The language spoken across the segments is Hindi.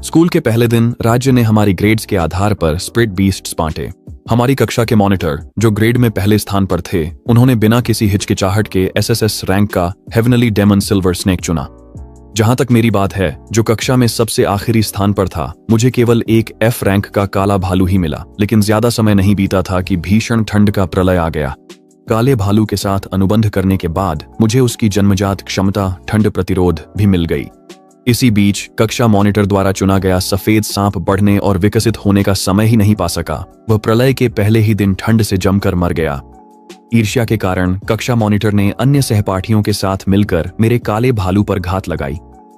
स्कूल के पहले दिन राज्य ने हमारी ग्रेड्स के आधार पर स्प्रिट बीस्ट्स बांटे। हमारी कक्षा के मॉनिटर, जो ग्रेड में पहले स्थान पर थे, उन्होंने बिना किसी हिचकिचाहट के एसएसएस रैंक का हेवनली डेमन सिल्वर स्नेक चुना। जहां तक मेरी बात है, जो कक्षा में सबसे आखिरी स्थान पर था, मुझे केवल एक एफ रैंक का काला भालू ही मिला। लेकिन ज्यादा समय नहीं बीता था कि भीषण ठंड का प्रलय आ गया। काले भालू के साथ अनुबंध करने के बाद मुझे उसकी जन्मजात क्षमता ठंड प्रतिरोध भी मिल गई। इसी बीच कक्षा मॉनिटर द्वारा चुना गया सफेद सांप बढ़ने और विकसित होने का समय ही नहीं पा सका। वह प्रलय के पहले ही दिन ठंड से जमकर मर गया। ईर्ष्या के कारण कक्षा मॉनिटर ने अन्य सहपाठियों के साथ मिलकर मेरे काले भालू पर घात लगाई।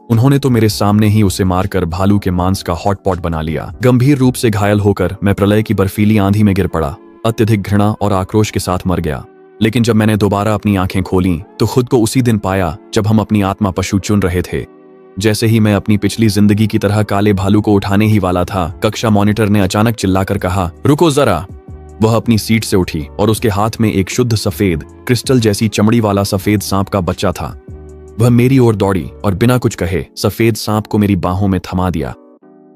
उन्होंने तो मेरे सामने ही उसे मारकर भालू के मांस का हॉटपॉट बना लिया। गंभीर रूप से घायल होकर मैं प्रलय की बर्फीली आंधी में गिर पड़ा। अत्यधिक घृणा और आक्रोश के साथ मर गया। लेकिन जब मैंने दोबारा अपनी आंखें खोलीं तो खुद को उसी दिन पाया जब हम अपनी आत्मा पशु चुन रहे थे। जैसे ही मैं अपनी पिछली जिंदगी की तरह काले भालू को उठाने ही वाला था, कक्षा मॉनिटर ने अचानक चिल्लाकर कहा, रुको जरा। वह अपनी सीट से उठी और उसके हाथ में एक शुद्ध सफेद क्रिस्टल जैसी चमड़ी वाला सफेद सांप का बच्चा था। वह मेरी ओर दौड़ी और बिना कुछ कहे सफेद सांप को मेरी बाहों में थमा दिया।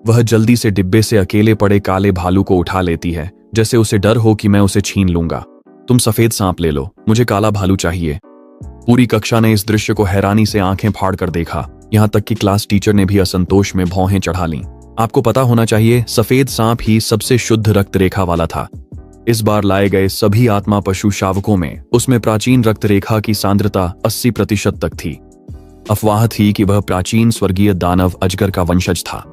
वह जल्दी से डिब्बे से अकेले पड़े काले भालू को उठा लेती है, जैसे उसे डर हो कि मैं उसे छीन लूंगा। तुम सफेद सांप ले लो, मुझे काला भालू चाहिए। पूरी कक्षा ने इस दृश्य को हैरानी से आंखें फाड़ कर देखा। यहाँ तक कि क्लास टीचर ने भी असंतोष में भौहें चढ़ा लीं। आपको पता होना चाहिए, सफेद सांप ही सबसे शुद्ध रक्त रेखा वाला था। इस बार लाए गए सभी आत्मा पशु शावकों में उसमें प्राचीन रक्त रेखा की सांद्रता 80% तक थी। अफवाह थी कि वह प्राचीन स्वर्गीय दानव अजगर का वंशज था।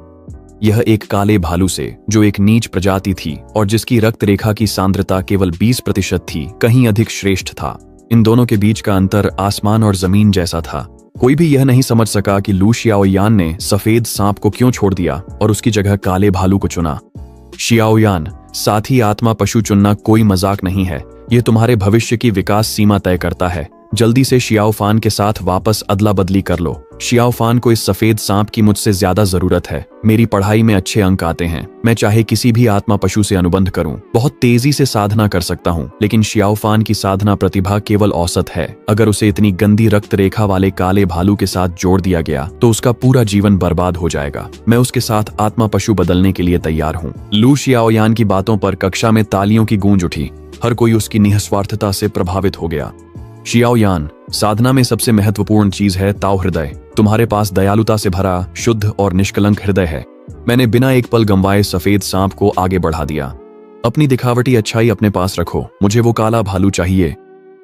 यह एक काले भालू से, जो एक नीच प्रजाति थी और जिसकी रक्त रेखा की सांद्रता केवल 20% थी, कहीं अधिक श्रेष्ठ था। इन दोनों के बीच का अंतर आसमान और जमीन जैसा था। कोई भी यह नहीं समझ सका कि लू शियाओयान ने सफेद सांप को क्यों छोड़ दिया और उसकी जगह काले भालू को चुना। शियाओयान, साथ ही आत्मा पशु चुनना कोई मजाक नहीं है। यह तुम्हारे भविष्य की विकास सीमा तय करता है। जल्दी से शियाओफान के साथ वापस अदला बदली कर लो। शियाओफान को इस सफेद सांप की मुझसे ज्यादा जरूरत है। मेरी पढ़ाई में अच्छे अंक आते हैं। मैं चाहे किसी भी आत्मा पशु से अनुबंध करूं, बहुत तेजी से साधना कर सकता हूं। लेकिन शियाओफान की साधना प्रतिभा केवल औसत है। अगर उसे इतनी गंदी रक्त रेखा वाले काले भालू के साथ जोड़ दिया गया तो उसका पूरा जीवन बर्बाद हो जाएगा। मैं उसके साथ आत्मा पशु बदलने के लिए तैयार हूँ। लू शियाओयान की बातों पर कक्षा में तालियों की गूंज उठी। हर कोई उसकी निस्वार्थता से प्रभावित हो गया। शियाओयान, साधना में सबसे महत्वपूर्ण चीज है ताओ हृदय। तुम्हारे पास दयालुता से भरा, शुद्ध और निष्कलंक हृदय है। मैंने बिना एक पल गंवाए सफेद सांप को आगे बढ़ा दिया। अपनी दिखावटी अच्छाई अपने पास रखो, मुझे वो काला भालू चाहिए।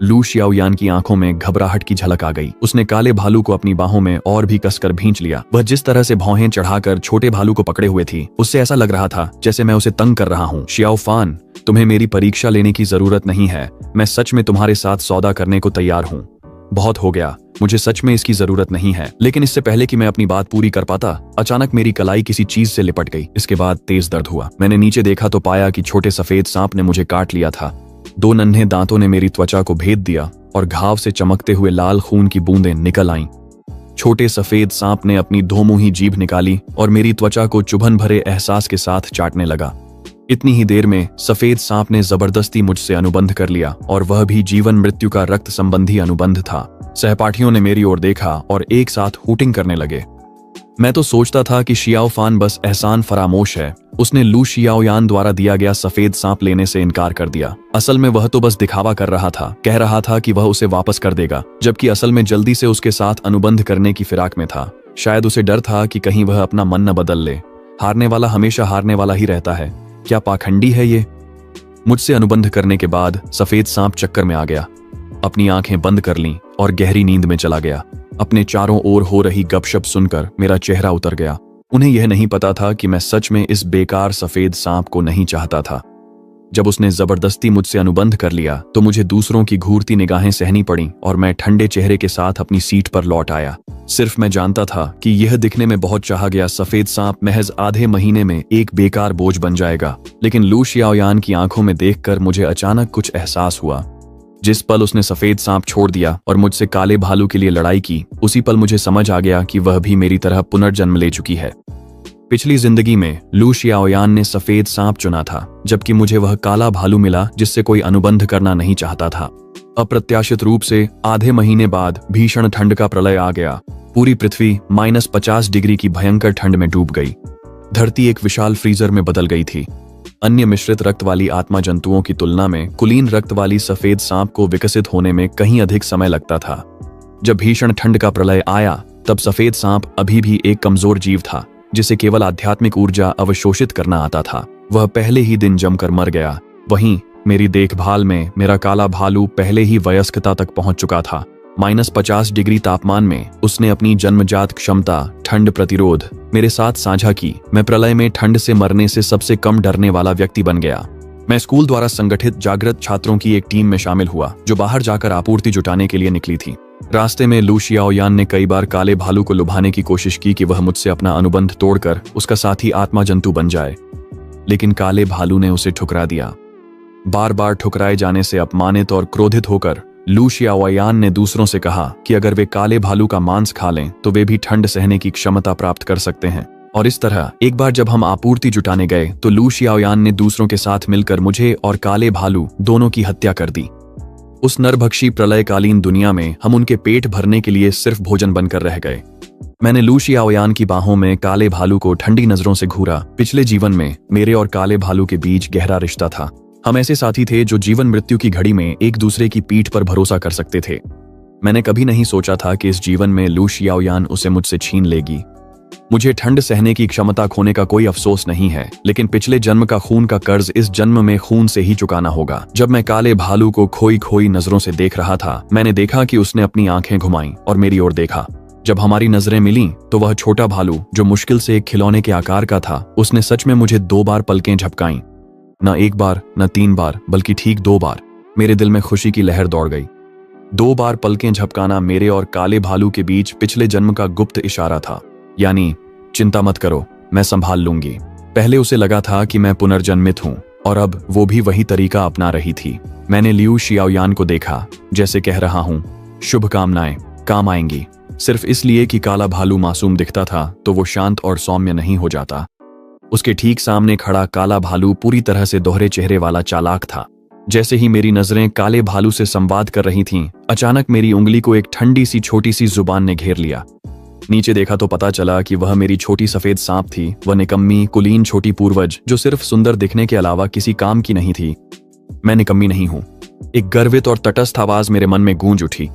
लू शियाओयान की आंखों में घबराहट की झलक आ गई। उसने काले भालू को अपनी बाहों में और भी कसकर भींच लिया। वह जिस तरह से भौहें चढ़ाकर छोटे भालू को पकड़े हुए थी, उससे ऐसा लग रहा था जैसे मैं उसे तंग कर रहा हूँ। शियाओफान, तुम्हें मेरी परीक्षा लेने की जरूरत नहीं है। मैं सच में तुम्हारे साथ सौदा करने को तैयार हूँ। बहुत हो गया, मुझे सच में इसकी जरूरत नहीं है। लेकिन इससे पहले कि मैं अपनी बात पूरी कर पाता, अचानक मेरी कलाई किसी चीज से लिपट गई। इसके बाद तेज दर्द हुआ। मैंने नीचे देखा तो पाया कि छोटे सफेद सांप ने मुझे काट लिया था। 2 नन्हे दांतों ने मेरी त्वचा को भेद दिया और घाव से चमकते हुए लाल खून की बूंदें निकल आईं। छोटे सफेद सांप ने अपनी धोमुही जीभ निकाली और मेरी त्वचा को चुभन भरे एहसास के साथ चाटने लगा। इतनी ही देर में सफेद सांप ने जबरदस्ती मुझसे अनुबंध कर लिया, और वह भी जीवन मृत्यु का रक्त संबंधी अनुबंध था। सहपाठियों ने मेरी ओर देखा और एक साथ हूटिंग करने लगे। मैं तो सोचता था कि शियाओफान बस एहसान फरामोश है। उसने लू शियाओयान द्वारा दिया गया सफेद सांप लेने से इनकार कर दिया। असल में वह तो बस दिखावा कर रहा था, कह रहा था कि वह उसे वापस कर देगा, जबकि असल में जल्दी से उसके साथ अनुबंध करने की फिराक में था। शायद उसे डर था कि कहीं वह अपना मन न बदल ले। हारने वाला हमेशा हारने वाला ही रहता है। क्या पाखंडी है ये। मुझसे अनुबंध करने के बाद सफेद सांप चक्कर में आ गया, अपनी आंखें बंद कर लीं और गहरी नींद में चला गया। अपने चारों ओर हो रही गपशप सुनकर मेरा चेहरा उतर गया। उन्हें यह नहीं पता था कि मैं सच में इस बेकार सफेद सांप को नहीं चाहता था। जब उसने जबरदस्ती मुझसे अनुबंध कर लिया तो मुझे दूसरों की घूरती निगाहें सहनी पड़ी और मैं ठंडे चेहरे के साथ अपनी सीट पर लौट आया। सिर्फ मैं जानता था कि यह दिखने में बहुत चाहा गया सफेद सांप महज आधे महीने में एक बेकार बोझ बन जाएगा। लेकिन लू शियाओयान की आंखों में देखकर मुझे अचानक कुछ एहसास हुआ। जिस पल उसने सफेद सांप छोड़ दिया और मुझसे काले भालू के लिए लड़ाई की, उसी पल मुझे समझ आ गया कि वह भी मेरी तरह पुनर्जन्म ले चुकी है। पिछली जिंदगी में लू शियाओयान ने सफेद सांप चुना था, जबकि मुझे वह काला भालू मिला जिससे कोई अनुबंध करना नहीं चाहता था। अप्रत्याशित रूप से आधे महीने बाद भीषण ठंड का प्रलय आ गया। पूरी पृथ्वी -50 डिग्री की भयंकर ठंड में डूब गई। धरती एक विशाल फ्रीजर में बदल गई थी। अन्य मिश्रित रक्त वाली आत्मा जंतुओं की तुलना में कुलीन रक्त वाली सफेद सांप को विकसित होने में कहीं अधिक समय लगता था। जब भीषण ठंड का प्रलय आया तब सफेद सांप अभी भी एक कमजोर जीव था जिसे केवल आध्यात्मिक ऊर्जा अवशोषित करना आता था। वह पहले ही दिन जमकर मर गया। वहीं मेरी देखभाल में मेरा काला भालू पहले ही वयस्कता तक पहुंच चुका था। -50 डिग्री तापमान में उसने अपनी जन्मजात क्षमता ठंड प्रतिरोध मेरे साथ साझा की। मैं प्रलय में ठंड से मरने से सबसे कम डरने वाला व्यक्ति बन गया। मैं स्कूल द्वारा संगठित जागृत छात्रों की एक टीम में शामिल हुआ जो बाहर जाकर आपूर्ति जुटाने के लिए निकली थी। रास्ते में लू शियाओयान ने कई बार काले भालू को लुभाने की कोशिश की कि वह मुझसे अपना अनुबंध तोड़कर उसका साथी आत्मा जंतु बन जाए, लेकिन काले भालू ने उसे ठुकरा दिया। बार बार ठुकराए जाने से अपमानित और क्रोधित होकर लू शियाओयान ने दूसरों से कहा कि अगर वे काले भालू का मांस खा लें तो वे भी ठंड सहने की क्षमता प्राप्त कर सकते हैं। और इस तरह एक बार जब हम आपूर्ति जुटाने गए तो लू शियाओयान ने दूसरों के साथ मिलकर मुझे और काले भालू दोनों की हत्या कर दी। उस नरभक्षी प्रलयकालीन दुनिया में हम उनके पेट भरने के लिए सिर्फ भोजन बनकर रह गए। मैंने लू शियाओयान की बाहों में काले भालू को ठंडी नजरों से घूरा। पिछले जीवन में मेरे और काले भालू के बीच गहरा रिश्ता था। हम ऐसे साथी थे जो जीवन मृत्यु की घड़ी में एक दूसरे की पीठ पर भरोसा कर सकते थे। मैंने कभी नहीं सोचा था कि इस जीवन में लू शियाओयान उसे मुझसे छीन लेगी। मुझे ठंड सहने की क्षमता खोने का कोई अफसोस नहीं है, लेकिन पिछले जन्म का खून का कर्ज इस जन्म में खून से ही चुकाना होगा। जब मैं काले भालू को खोई खोई नजरों से देख रहा था, मैंने देखा कि उसने अपनी आंखें घुमाई और मेरी ओर देखा। जब हमारी नजरें मिलीं, तो वह छोटा भालू जो मुश्किल से एक खिलौने के आकार का था, उसने सच में मुझे 2 बार पलकें झपकाईं। न 1 बार, न 3 बार, बल्कि ठीक 2 बार। मेरे दिल में खुशी की लहर दौड़ गई। 2 बार पलकें झपकाना मेरे और काले भालू के बीच पिछले जन्म का गुप्त इशारा था, यानी चिंता मत करो, मैं संभाल लूंगी। पहले उसे लगा था कि मैं पुनर्जन्मित हूं और अब वो भी वही तरीका अपना रही थी। मैंने लियू शियाओयान को देखा, जैसे कह रहा हूं, शुभकामनाएं काम आएंगी। सिर्फ इसलिए कि काला भालू मासूम दिखता था तो वो शांत और सौम्य नहीं हो जाता। उसके ठीक सामने खड़ा काला भालू पूरी तरह से दोहरे चेहरे वाला चालाक था। जैसे ही मेरी नजरें काले भालू से संवाद कर रही थीं, अचानक मेरी उंगली को एक ठंडी सी छोटी सी जुबान ने घेर लिया। नीचे देखा तो पता चला कि वह मेरी छोटी सफेद सांप थी। वह निकम्मी कुलीन छोटी पूर्वज जो सिर्फ सुंदर दिखने के अलावा किसी काम की नहीं थी। मैं निकम्मी नहीं हूं। एक गर्वित और तटस्थ आवाज मेरे मन में गूंज उठी।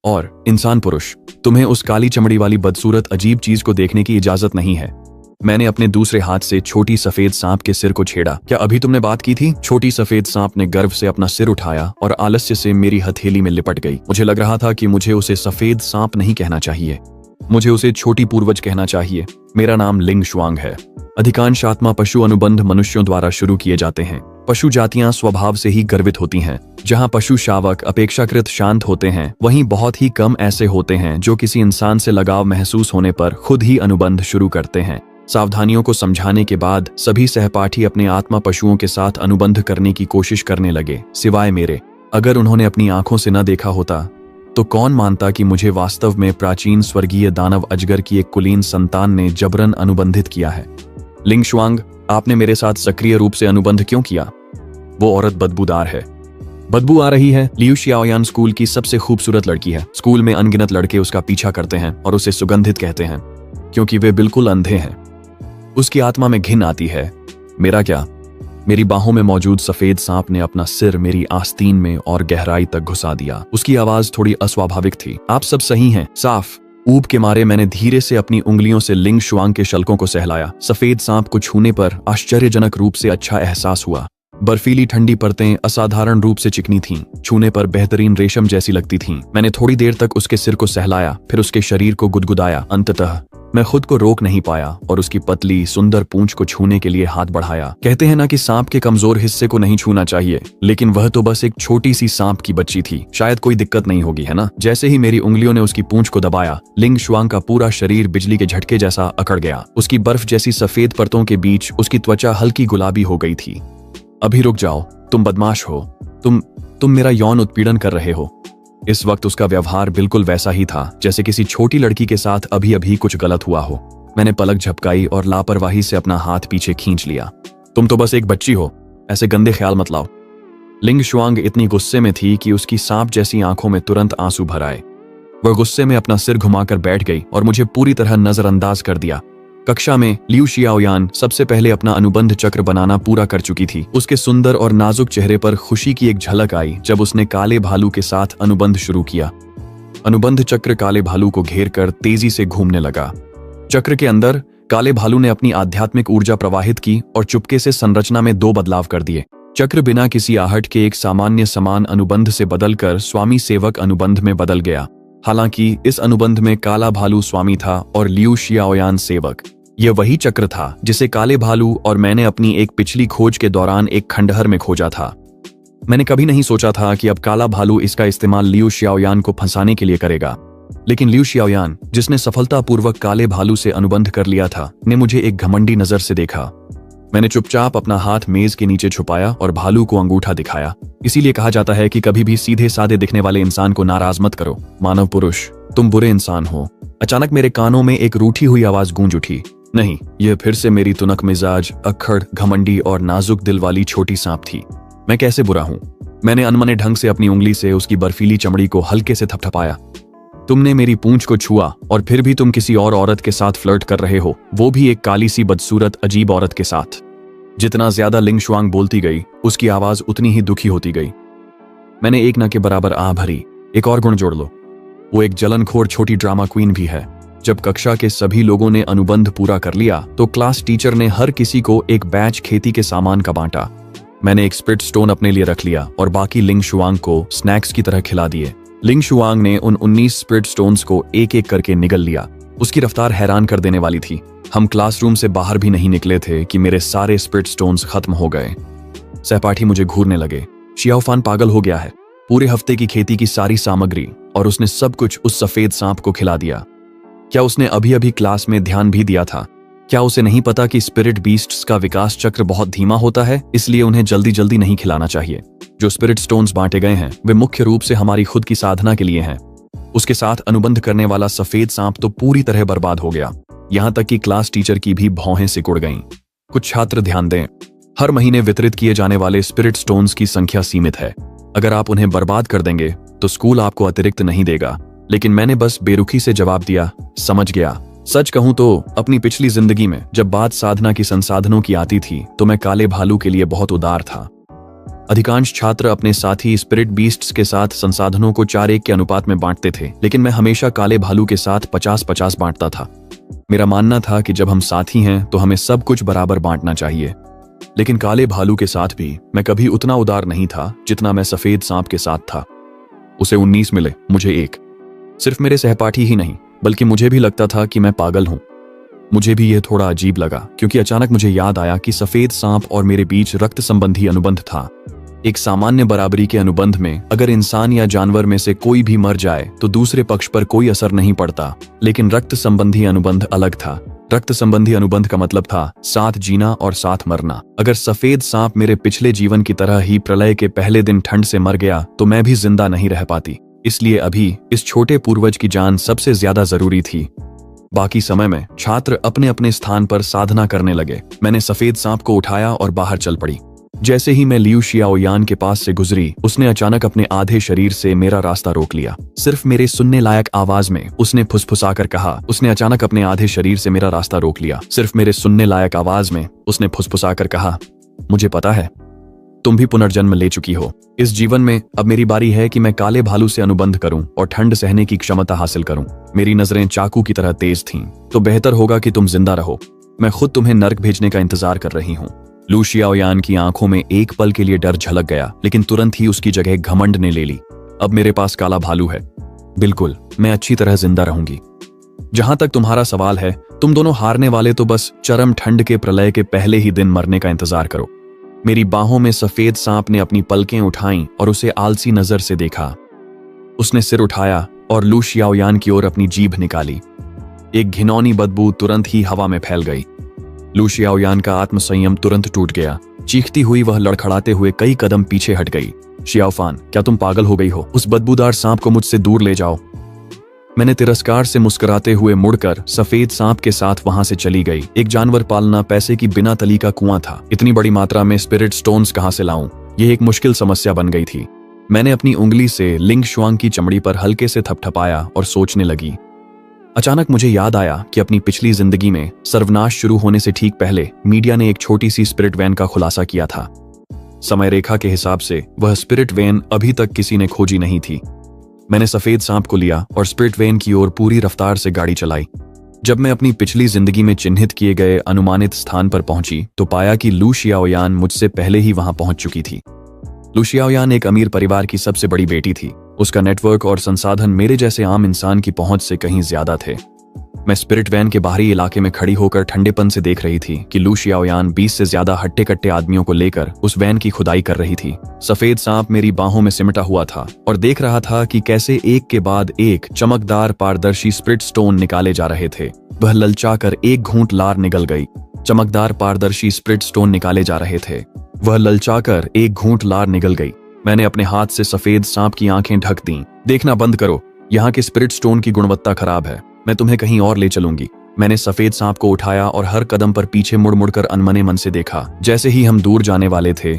और इंसान पुरुष, तुम्हें उस काली चमड़ी वाली बदसूरत अजीब चीज को देखने की इजाजत नहीं है। मैंने अपने दूसरे हाथ से छोटी सफेद सांप के सिर को छेड़ा। क्या अभी तुमने बात की थी? छोटी सफेद सांप ने गर्व से अपना सिर उठाया और आलस्य से मेरी हथेली में लिपट गई। मुझे लग रहा था कि मुझे उसे सफेद सांप नहीं कहना चाहिए, मुझे उसे छोटी पूर्वज कहना चाहिए। मेरा नाम लिंग शुआंग है। अधिकांश आत्मा पशु अनुबंध मनुष्यों द्वारा शुरू किए जाते हैं। पशु जातियां स्वभाव से ही गर्वित होती हैं। जहां पशु शावक अपेक्षाकृत शांत होते हैं, वहीं बहुत ही कम ऐसे होते हैं जो किसी इंसान से लगाव महसूस होने पर खुद ही अनुबंध शुरू करते हैं। सावधानियों को समझाने के बाद सभी सहपाठी अपने आत्मा पशुओं के साथ अनुबंध करने की कोशिश करने लगे, सिवाय मेरे। अगर उन्होंने अपनी आंखों से न देखा होता तो कौन मानता कि मुझे वास्तव में प्राचीन स्वर्गीय दानव अजगर की एक कुलीन संतान ने जबरन अनुबंधित किया है। लिंग शुआंग, आपने मेरे साथ सक्रिय रूप से अनुबंध क्यों किया? वो औरत बदबूदार है। बदबू आ रही है। लियू शियाओयान स्कूल की सबसे खूबसूरत लड़की है। स्कूल में अनगिनत लड़के उसका पीछा करते हैं और उसे सुगंधित कहते हैं, क्योंकि वे बिल्कुल अंधे हैं। उसकी आत्मा में घिन आती है। मेरा क्या? मेरी बाहों में मौजूद सफेद सांप ने अपना सिर मेरी आस्तीन में और गहराई तक घुसा दिया। उसकी आवाज थोड़ी अस्वाभाविक थी। आप सब सही हैं, साफ। ऊब के मारे मैंने धीरे से अपनी उंगलियों से लिंग शुआंग के शल्कों को सहलाया। सफेद सांप को छूने पर आश्चर्यजनक रूप से अच्छा एहसास हुआ। बर्फीली ठंडी परतें असाधारण रूप से चिकनी थीं, छूने पर बेहतरीन रेशम जैसी लगती थीं। मैंने थोड़ी देर तक उसके सिर को सहलाया, फिर उसके शरीर को गुदगुदाया। अंततः मैं खुद को रोक नहीं पाया और उसकी पतली सुंदर पूंछ को छूने के लिए हाथ बढ़ाया। कहते हैं ना कि सांप के कमजोर हिस्से को नहीं छूना चाहिए, लेकिन वह तो बस एक छोटी सी सांप की बच्ची थी। शायद कोई दिक्कत नहीं होगी, है ना? जैसे ही मेरी उंगलियों ने उसकी पूंछ को दबाया, लिंग शुआंग का पूरा शरीर बिजली के झटके जैसा अकड़ गया। उसकी बर्फ जैसी सफेद परतों के बीच उसकी त्वचा हल्की गुलाबी हो गई थी। अभी रुक जाओ, तुम बदमाश हो। तुम मेरा यौन उत्पीड़न कर रहे हो। इस वक्त उसका व्यवहार बिल्कुल वैसा ही था जैसे किसी छोटी लड़की के साथ अभी अभी कुछ गलत हुआ हो। मैंने पलक झपकाई और लापरवाही से अपना हाथ पीछे खींच लिया। तुम तो बस एक बच्ची हो, ऐसे गंदे ख्याल मत लाओ। लिंग शुआंग इतनी गुस्से में थी कि उसकी सांप जैसी आंखों में तुरंत आंसू भर आए। वह गुस्से में अपना सिर घुमाकर बैठ गई और मुझे पूरी तरह नजरअंदाज कर दिया। कक्षा में लियू शियाओयान सबसे पहले अपना अनुबंध चक्र बनाना पूरा कर चुकी थी। उसके सुंदर और नाजुक चेहरे पर खुशी की एक झलक आई जब उसने काले भालू के साथ अनुबंध शुरू किया। अनुबंध चक्र काले भालू को घेर कर तेजी से घूमने लगा। चक्र के अंदर काले भालू ने अपनी आध्यात्मिक ऊर्जा प्रवाहित की और चुपके से संरचना में 2 बदलाव कर दिए। चक्र बिना किसी आहट के एक सामान्य समान अनुबंध से बदलकर स्वामी सेवक अनुबंध में बदल गया। हालांकि इस अनुबंध में काला भालू स्वामी था और लियू शियाओयान सेवक। यह वही चक्र था जिसे काले भालू और मैंने अपनी एक पिछली खोज के दौरान एक खंडहर में खोजा था। मैंने कभी नहीं सोचा था कि अब काला भालू इसका इस्तेमाल लियू शियाओयान को फंसाने के लिए करेगा, लेकिन लियू शियाओयान, जिसने सफलतापूर्वक काले भालू से अनुबंध कर लिया था, ने मुझे एक घमंडी नजर से देखा। मैंने चुपचाप अपना हाथ मेज के नीचे छुपाया और भालू को अंगूठा दिखाया। इसीलिए कहा जाता है कि कभी भी सीधे साधे दिखने वाले इंसान को नाराज मत करो। मानव पुरुष, तुम बुरे इंसान हो। अचानक मेरे कानों में एक रूठी हुई आवाज गूंज उठी। नहीं, यह फिर से मेरी तुनक मिजाज, अक्खड़, घमंडी और नाजुक दिल वाली छोटी सांप थी। मैं कैसे बुरा हूं? मैंने अनमने ढंग से अपनी उंगली से उसकी बर्फीली चमड़ी को हल्के से थपथपाया। तुमने मेरी पूंछ को छुआ और फिर भी तुम किसी और औरत के साथ फ्लर्ट कर रहे हो, वो भी एक काली सी बदसूरत अजीब औरत के साथ। जितना ज्यादा लिंग शुआंग बोलती गई, उसकी आवाज उतनी ही दुखी होती गई। मैंने एक न के बराबर आ भरी। एक और गुण जोड़ लो, वो एक जलनखोर छोटी ड्रामा क्वीन भी है। जब कक्षा के सभी लोगों ने अनुबंध पूरा कर लिया तो क्लास टीचर ने हर किसी को एक बैच खेती के सामान का बांटा। मैंने एक स्पिरिट स्टोन अपने लिए रख लिया और बाकी लिंग शुआंग को स्नैक्स की तरह खिला दिए। लिंग शुआंग ने उन 19 स्पिरिट स्टोन्स को एक एक करके निगल लिया। उसकी रफ्तार हैरान कर देने वाली थी। हम क्लासरूम से बाहर भी नहीं निकले थे कि मेरे सारे स्पिरिट स्टोन्स खत्म हो गए। सहपाठी मुझे घूरने लगे। शियाओफान पागल हो गया है। पूरे हफ्ते की खेती की सारी सामग्री और उसने सब कुछ उस सफेद सांप को खिला दिया। क्या उसने अभी अभी क्लास में ध्यान भी दिया था? क्या उसे नहीं पता कि स्पिरिट बीस्ट्स का विकास चक्र बहुत धीमा होता है, इसलिए उन्हें जल्दी जल्दी नहीं खिलाना चाहिए। जो स्पिरिट स्टोन्स बांटे गए हैं वे मुख्य रूप से हमारी खुद की साधना के लिए हैं। उसके साथ अनुबंध करने वाला सफेद सांप तो पूरी तरह बर्बाद हो गया। यहां तक कि क्लास टीचर की भी भौहें सिकुड़ गईं। कुछ छात्र ध्यान दें, हर महीने वितरित किए जाने वाले स्पिरिट स्टोन्स की संख्या सीमित है। अगर आप उन्हें बर्बाद कर देंगे तो स्कूल आपको अतिरिक्त नहीं देगा। लेकिन मैंने बस बेरुखी से जवाब दिया, समझ गया। सच कहूं तो अपनी पिछली जिंदगी में जब बात साधना की संसाधनों की आती थी तो मैं काले भालू के लिए बहुत उदार था। अधिकांश छात्र अपने साथी स्पिरिट बीस्ट्स के साथ संसाधनों को 4:1 के अनुपात में बांटते थे, लेकिन मैं हमेशा काले भालू के साथ 50-50 बांटता था। मेरा मानना था कि जब हम साथी हैं तो हमें सब कुछ बराबर बांटना चाहिए। लेकिन काले भालू के साथ भी मैं कभी उतना उदार नहीं था जितना मैं सफेद सांप के साथ था। उसे 19 मिले, मुझे 1। सिर्फ मेरे सहपाठी ही नहीं बल्कि मुझे भी लगता था कि मैं पागल हूं। मुझे भी यह थोड़ा अजीब लगा क्योंकि अचानक मुझे याद आया कि सफेद सांप और मेरे बीच रक्त संबंधी अनुबंध था। एक सामान्य बराबरी के अनुबंध में अगर इंसान या जानवर में से कोई भी मर जाए तो दूसरे पक्ष पर कोई असर नहीं पड़ता, लेकिन रक्त संबंधी अनुबंध अलग था। रक्त संबंधी अनुबंध का मतलब था साथ जीना और साथ मरना। अगर सफेद सांप मेरे पिछले जीवन की तरह ही प्रलय के पहले दिन ठंड से मर गया तो मैं भी जिंदा नहीं रह पाती। इसलिए अभी इस छोटे पूर्वज की जान सबसे ज्यादा जरूरी थी। बाकी समय में छात्र अपने अपने स्थान पर साधना करने लगे। मैंने सफेद सांप को उठाया और बाहर चल पड़ी। जैसे ही मैं लियू शियाओयान के पास से गुजरी, उसने अचानक अपने आधे शरीर से मेरा रास्ता रोक लिया। सिर्फ मेरे सुनने लायक आवाज में उसने फुसफुसाकर कहा, उसने अचानक अपने आधे शरीर से मेरा रास्ता रोक लिया। सिर्फ मेरे सुनने लायक आवाज में उसने फुसफुसाकर कहा, मुझे पता है तुम भी पुनर्जन्म ले चुकी हो। इस जीवन में अब मेरी बारी है कि मैं काले भालू से अनुबंध करूं और ठंड सहने की क्षमता हासिल करूं। मेरी नजरें चाकू की तरह तेज थीं, तो बेहतर होगा कि तुम जिंदा रहो। मैं खुद तुम्हें नर्क भेजने का इंतजार कर रही हूं। लियू शियाओयान की आंखों में एक पल के लिए डर झलक गया, लेकिन तुरंत ही उसकी जगह घमंड ने ले ली। अब मेरे पास काला भालू है। बिल्कुल, मैं अच्छी तरह जिंदा रहूंगी। जहां तक तुम्हारा सवाल है, तुम दोनों हारने वाले तो बस चरम ठंड के प्रलय के पहले ही दिन मरने का इंतजार करो। मेरी बाहों में सफेद सांप ने अपनी पलकें उठाईं और उसे आलसी नजर से देखा। उसने सिर उठाया और लियू शियाओयान की ओर अपनी जीभ निकाली। एक घिनौनी बदबू तुरंत ही हवा में फैल गई। लियू शियाओयान का आत्मसंयम तुरंत टूट गया। चीखती हुई वह लड़खड़ाते हुए कई कदम पीछे हट गई। शियाओफान, क्या तुम पागल हो गई हो? उस बदबूदार सांप को मुझसे दूर ले जाओ। मैंने तिरस्कार से मुस्कुराते हुए मुड़कर सफेद सांप के साथ वहां से चली गई। एक जानवर पालना पैसे की बिना तली का कुआं था। इतनी बड़ी मात्रा में स्पिरिट स्टोन्स कहां से लाऊं? यह एक मुश्किल समस्या बन गई थी। मैंने अपनी उंगली से लिंग शुआंग की चमड़ी पर हल्के से थपथपाया और सोचने लगी। अचानक मुझे याद आया कि अपनी पिछली जिंदगी में सर्वनाश शुरू होने से ठीक पहले मीडिया ने एक छोटी सी स्पिरिट वैन का खुलासा किया था। समय रेखा के हिसाब से वह स्पिरिट वैन अभी तक किसी ने खोजी नहीं थी। मैंने सफेद सांप को लिया और स्पिरिट वैन की ओर पूरी रफ्तार से गाड़ी चलाई। जब मैं अपनी पिछली जिंदगी में चिन्हित किए गए अनुमानित स्थान पर पहुंची तो पाया कि लू शियाओयान मुझसे पहले ही वहां पहुंच चुकी थी। लू शियाओयान एक अमीर परिवार की सबसे बड़ी बेटी थी। उसका नेटवर्क और संसाधन मेरे जैसे आम इंसान की पहुंच से कहीं ज्यादा थे। मैं स्पिरिट वैन के बाहरी इलाके में खड़ी होकर ठंडेपन से देख रही थी कि लू शियाओयान 20 से ज्यादा हट्टे कट्टे आदमियों को लेकर उस वैन की खुदाई कर रही थी। सफेद सांप मेरी बाहों में सिमटा हुआ था और देख रहा था कि कैसे एक के बाद एक चमकदार पारदर्शी स्पिरिट स्टोन निकाले जा रहे थे। वह ललचाकर एक घूंट लार निगल गई। चमकदार पारदर्शी स्पिरिट स्टोन निकाले जा रहे थे। वह ललचाकर एक घूंट लार निगल गई। मैंने अपने हाथ से सफेद सांप की आंखें ढक दी। देखना बंद करो, यहाँ के स्पिरिट स्टोन की गुणवत्ता खराब है। मैं तुम्हें कहीं और ले चलूंगी। मैंने सफेद सांप को उठाया और हर कदम पर पीछे मुड़ मुड़कर अनमने मन से देखा। जैसे ही हम दूर जाने वाले थे,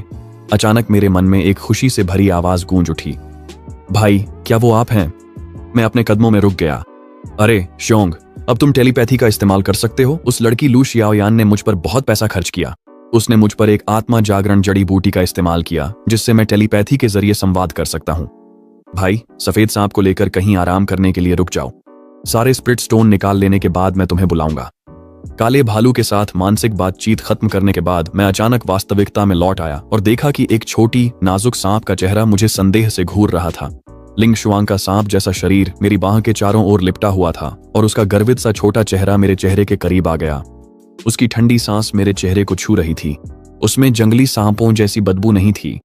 अचानक मेरे मन में एक खुशी से भरी आवाज गूंज उठी। भाई, क्या वो आप हैं? मैं अपने कदमों में रुक गया। अरे शोंग, अब तुम टेलीपैथी का इस्तेमाल कर सकते हो। उस लड़की लू शियाओयान ने मुझ पर बहुत पैसा खर्च किया। उसने मुझ पर एक आत्मा जागरण जड़ी बूटी का इस्तेमाल किया जिससे मैं टेलीपैथी के जरिए संवाद कर सकता हूं। भाई, सफेद सांप को लेकर कहीं आराम करने के लिए रुक जाओ। सारे स्पिरिट स्टोन निकाल लेने के बाद मैं तुम्हें बुलाऊंगा। काले भालू के साथ मानसिक बातचीत खत्म करने के बाद मैं अचानक वास्तविकता में लौट आया और देखा कि एक छोटी नाजुक सांप का चेहरा मुझे संदेह से घूर रहा था। लिंग शुआंग का सांप जैसा शरीर मेरी बाह के चारों ओर लिपटा हुआ था और उसका गर्वित सा छोटा चेहरा मेरे चेहरे के करीब आ गया। उसकी ठंडी सांस मेरे चेहरे को छू रही थी। उसमें जंगली सांपों जैसी बदबू नहीं थी,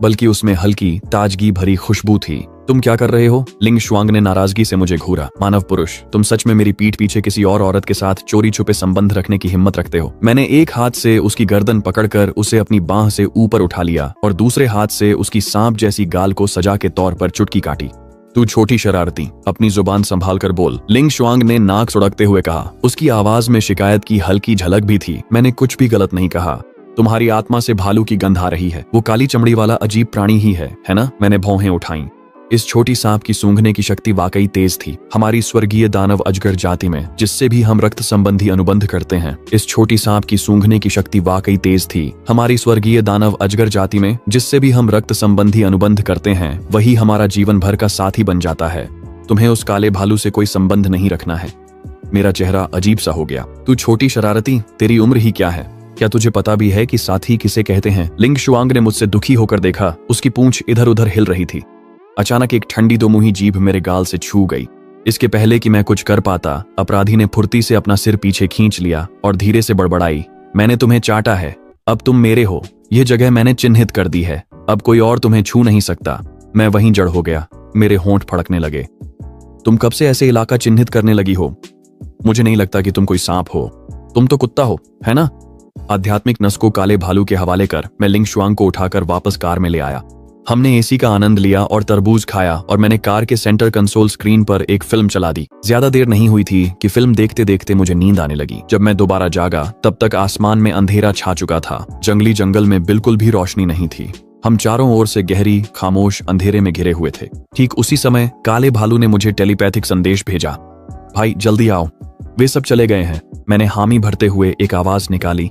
बल्कि उसमें हल्की ताजगी भरी खुशबू थी। तुम क्या कर रहे हो? लिंग शुआंग ने नाराजगी से मुझे घूरा। मानव पुरुष, तुम सच में मेरी पीठ पीछे किसी और औरत के साथ चोरी छुपे संबंध रखने की हिम्मत रखते हो? मैंने एक हाथ से उसकी गर्दन पकड़कर उसे अपनी बाह से ऊपर उठा लिया और दूसरे हाथ से उसकी सांप जैसी गाल को सजा के तौर पर चुटकी काटी। तू छोटी शरारती, अपनी जुबान संभाल कर बोल, लिंग शुआंग ने नाक सुड़कते हुए कहा। उसकी आवाज में शिकायत की हल्की झलक भी थी। मैंने कुछ भी गलत नहीं कहा। तुम्हारी आत्मा से भालू की गंध आ रही है। वो काली चमड़ी वाला अजीब प्राणी ही है ना? मैंने भौहें उठाई। इस छोटी सांप की सूंघने की शक्ति वाकई तेज थी। हमारी स्वर्गीय दानव अजगर जाति में, जिससे भी हम रक्त संबंधी अनुबंध करते हैं, इस छोटी सांप की सूंघने की शक्ति वाकई तेज थी। हमारी स्वर्गीय दानव अजगर जाति में, जिससे भी हम रक्त संबंधी अनुबंध करते हैं, वही हमारा जीवन भर का साथी बन जाता है। तुम्हें उस काले भालू से कोई संबंध नहीं रखना है। मेरा चेहरा अजीब सा हो गया। तू छोटी शरारती, तेरी उम्र ही क्या है? क्या तुझे पता भी है कि साथी किसे कहते हैं? लिंग शुआंग ने मुझसे दुखी होकर देखा। उसकी पूंछ इधर उधर हिल रही थी। अचानक एक ठंडी दोमुही जीभ मेरे गाल से छू गई। इसके पहले कि मैं कुछ कर पाता, अपराधी ने फुर्ती से अपना सिर पीछे खींच लिया और धीरे से बड़बड़ाई। मैंने तुम्हें चाटा है, अब तुम मेरे हो। यह जगह मैंने चिन्हित कर दी है, अब कोई और तुम्हें छू नहीं सकता। मैं वहीं जड़ हो गया। मेरे होंठ फड़कने लगे। तुम कब से ऐसे इलाका चिन्हित करने लगी हो? मुझे नहीं लगता कि तुम कोई सांप हो। तुम तो कुत्ता हो, है ना? आध्यात्मिक नस को काले भालू के हवाले कर मैं लिंग शुआंग को उठाकर वापस कार में ले आया। हमने एसी का आनंद लिया और तरबूज खाया और मैंने कार के सेंटर कंसोल स्क्रीन पर एक फिल्म चला दी। ज्यादा देर नहीं हुई थी कि फिल्म देखते देखते मुझे नींद आने लगी। जब मैं दोबारा जागा तब तक आसमान में अंधेरा छा चुका था। जंगली जंगल में बिल्कुल भी रोशनी नहीं थी। हम चारों ओर से गहरी खामोश अंधेरे में घिरे हुए थे। ठीक उसी समय काले भालू ने मुझे टेलीपैथिक संदेश भेजा। भाई जल्दी आओ, वे सब चले गए हैं। मैंने हामी भरते हुए एक आवाज निकाली।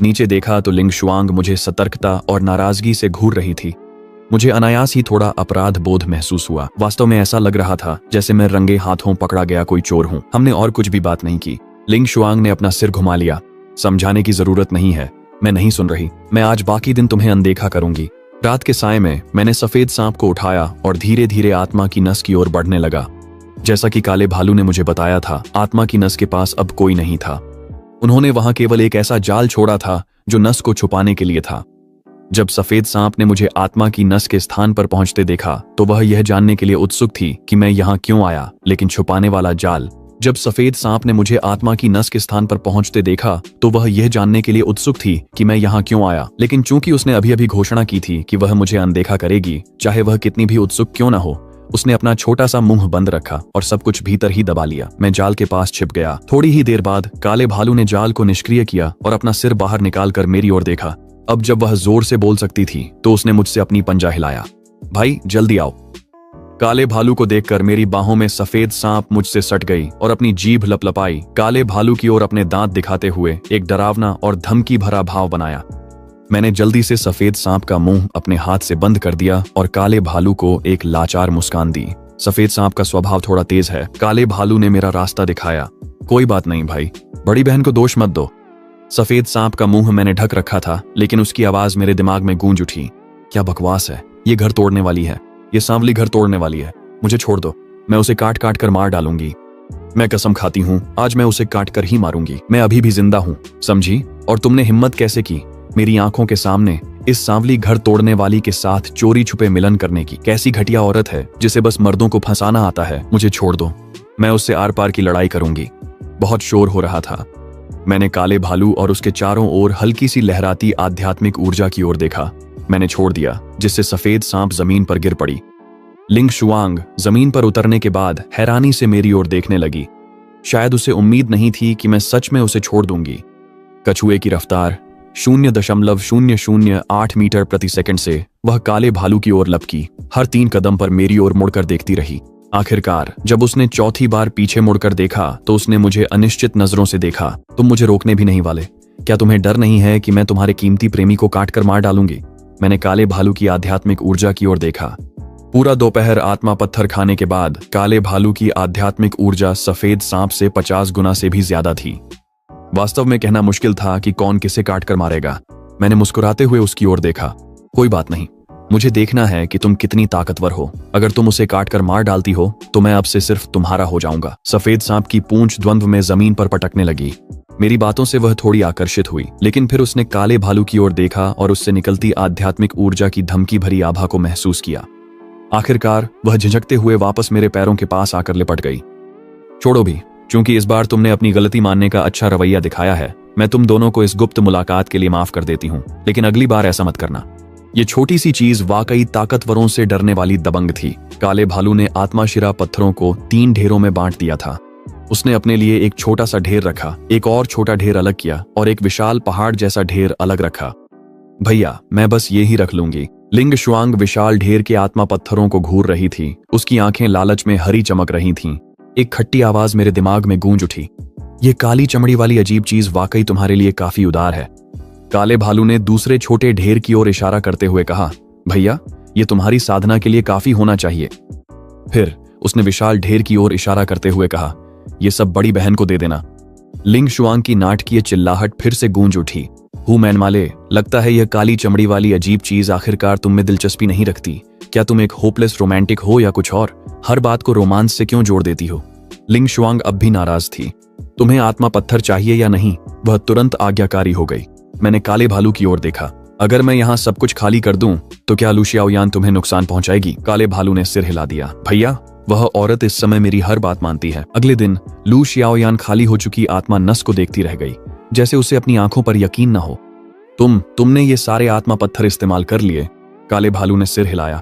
नीचे देखा तो लिंग शुआंग मुझे सतर्कता और नाराजगी से घूर रही थी। मुझे अनायास ही थोड़ा अपराध बोध महसूस हुआ। वास्तव में ऐसा लग रहा था जैसे मैं रंगे हाथों पकड़ा गया कोई चोर हूं। हमने और कुछ भी बात नहीं की। लिंग शुआंग ने अपना सिर घुमा लिया। समझाने की जरूरत नहीं है, मैं नहीं सुन रही। मैं आज बाकी दिन तुम्हें अनदेखा करूंगी। रात के साय में मैंने सफेद सांप को उठाया और धीरे धीरे आत्मा की नस की ओर बढ़ने लगा। जैसा कि काले भालू ने मुझे बताया था, आत्मा की नस के पास अब कोई नहीं था। उन्होंने वहां केवल एक ऐसा जाल छोड़ा था जो नस को छुपाने के लिए था। जब सफेद सांप ने मुझे आत्मा की नस के स्थान पर पहुंचते देखा तो वह यह जानने के लिए उत्सुक थी कि मैं यहां क्यों आया, लेकिन छुपाने वाला जाल। जब सफेद सांप ने मुझे आत्मा की नस के स्थान पर पहुंचते देखा तो वह यह जानने के लिए उत्सुक थी कि मैं यहां क्यों आया, लेकिन चूंकि उसने अभी अभी घोषणा की थी कि वह मुझे अनदेखा करेगी, चाहे वह कितनी भी उत्सुक क्यों न हो, उसने अपना छोटा सा मुंह बंद रखा और सब कुछ भीतर ही दबा लिया। मैं जाल के पास छिप गया। थोड़ी ही देर बाद काले भालू ने जाल को निष्क्रिय किया और अपना सिर बाहर निकालकर मेरी ओर देखा। अब जब वह जोर से बोल सकती थी तो उसने मुझसे अपनी पंजा हिलाया। भाई जल्दी आओ। काले भालू को देखकर मेरी बाहों में सफेद सांप मुझसे सट गई और अपनी जीभ लपलपाई काले भालू की ओर अपने दांत दिखाते हुए एक डरावना और धमकी भरा भाव बनाया। मैंने जल्दी से सफेद सांप का मुंह अपने हाथ से बंद कर दिया और काले भालू को एक लाचार मुस्कान दी। सफेद सांप का स्वभाव थोड़ा तेज है। काले भालू ने मेरा रास्ता दिखाया। कोई बात नहीं भाई, बड़ी बहन को दोष मत दो। सफेद सांप का मुंह मैंने ढक रखा था, लेकिन उसकी आवाज मेरे दिमाग में गूंज उठी। क्या बकवास है, ये घर तोड़ने वाली है, ये सांवली घर तोड़ने वाली है। मुझे छोड़ दो, मैं उसे काट काट कर मार डालूंगी। मैं कसम खाती हूँ, आज मैं उसे काट कर ही मारूंगी। मैं अभी भी जिंदा हूँ, समझी? और तुमने हिम्मत कैसे की मेरी आंखों के सामने इस सांवली घर तोड़ने वाली के साथ चोरी छुपे मिलन करने की? कैसी घटिया औरत है जिसे बस मर्दों को फंसाना आता है। मुझे छोड़ दो, मैं उससे आर पार की लड़ाई करूंगी। बहुत शोर हो रहा था। मैंने काले भालू और उसके चारों ओर हल्की सी लहराती आध्यात्मिक ऊर्जा की ओर देखा। मैंने छोड़ दिया, जिससे सफेद सांप जमीन पर गिर पड़ी। लिंग शुआंग जमीन पर उतरने के बाद हैरानी से मेरी ओर देखने लगी। शायद उसे उम्मीद नहीं थी कि मैं सच में उसे छोड़ दूंगी। कछुए की रफ्तार 0.008 मीटर प्रति सेकंड से वह काले भालू की ओर लपकी। हर 3 कदम पर मेरी ओर मुड़कर देखती रही। आखिरकार जब उसने चौथी बार पीछे मुड़कर देखा तो उसने मुझे अनिश्चित नजरों से देखा। तुम मुझे रोकने भी नहीं वाले? क्या तुम्हें डर नहीं है कि मैं तुम्हारे कीमती प्रेमी को काट कर मार डालूंगी? मैंने काले भालू की आध्यात्मिक ऊर्जा की ओर देखा। पूरा दोपहर आत्मा पत्थर खाने के बाद काले भालू की आध्यात्मिक ऊर्जा सफेद सांप से 50 गुना से भी ज्यादा थी। वास्तव में कहना मुश्किल था कि कौन किसे काट कर मारेगा। मैंने मुस्कुराते हुए उसकी ओर देखा। कोई बात नहीं, मुझे देखना है कि तुम कितनी ताकतवर हो। अगर तुम उसे काट कर मार डालती हो तो मैं अब से सिर्फ तुम्हारा हो जाऊंगा। सफेद सांप की पूंछ द्वंद्व में जमीन पर पटकने लगी। मेरी बातों से वह थोड़ी आकर्षित हुई, लेकिन फिर उसने काले भालू की ओर देखा और उससे निकलती आध्यात्मिक ऊर्जा की धमकी भरी आभा को महसूस किया। आखिरकार वह झिझकते हुए वापस मेरे पैरों के पास आकर लिपट गई। छोड़ो भी, क्योंकि इस बार तुमने अपनी गलती मानने का अच्छा रवैया दिखाया है, मैं तुम दोनों को इस गुप्त मुलाकात के लिए माफ कर देती हूँ, लेकिन अगली बार ऐसा मत करना। ये छोटी सी चीज वाकई ताकतवरों से डरने वाली दबंग थी। काले भालू ने आत्माशिरा पत्थरों को 3 ढेरों में बांट दिया था। उसने अपने लिए एक छोटा सा ढेर रखा, एक और छोटा ढेर अलग किया और एक विशाल पहाड़ जैसा ढेर अलग रखा। भैया, मैं बस ये ही रख लूंगी। लिंग शुआंग विशाल ढेर के आत्मा पत्थरों को घूर रही थी। उसकी आंखें लालच में हरी चमक रही थीं। एक खट्टी आवाज मेरे दिमाग में गूंज उठी। ये काली चमड़ी वाली अजीब चीज वाकई तुम्हारे लिए काफी उदार है। काले भालू ने दूसरे छोटे ढेर की ओर इशारा करते हुए कहा, भैया, ये तुम्हारी साधना के लिए काफी होना चाहिए। फिर उसने विशाल ढेर की ओर इशारा करते हुए कहा, ये सब बड़ी बहन को दे देना। लिंग शुआंग की नाटकीय चिल्लाहट फिर से गूंज उठी। हूँ मैनमाले, लगता है यह काली चमड़ी वाली अजीब चीज आखिरकार तुम में दिलचस्पी नहीं रखती। क्या तुम एक होपलेस रोमांटिक हो या कुछ और? हर बात को रोमांस से क्यों जोड़ देती हो? लिंग शुआंग अब भी नाराज थी। तुम्हें आत्मा पत्थर चाहिए या नहीं? वह तुरंत आज्ञाकारी हो गई। मैंने काले भालू की ओर देखा। अगर मैं यहाँ सब कुछ खाली कर दूं तो क्या लू शियाओयान तुम्हें नुकसान पहुंचाएगी? काले भालू ने सिर हिला दिया। भैया, वह औरत इस समय मेरी हर बात मानती है। अगले दिन लू शियाओयान खाली हो चुकी आत्मा नस को देखती रह गई, जैसे उसे अपनी आंखों पर यकीन न हो। तुमने ये सारे आत्मा पत्थर इस्तेमाल कर लिए? काले भालू ने सिर हिलाया।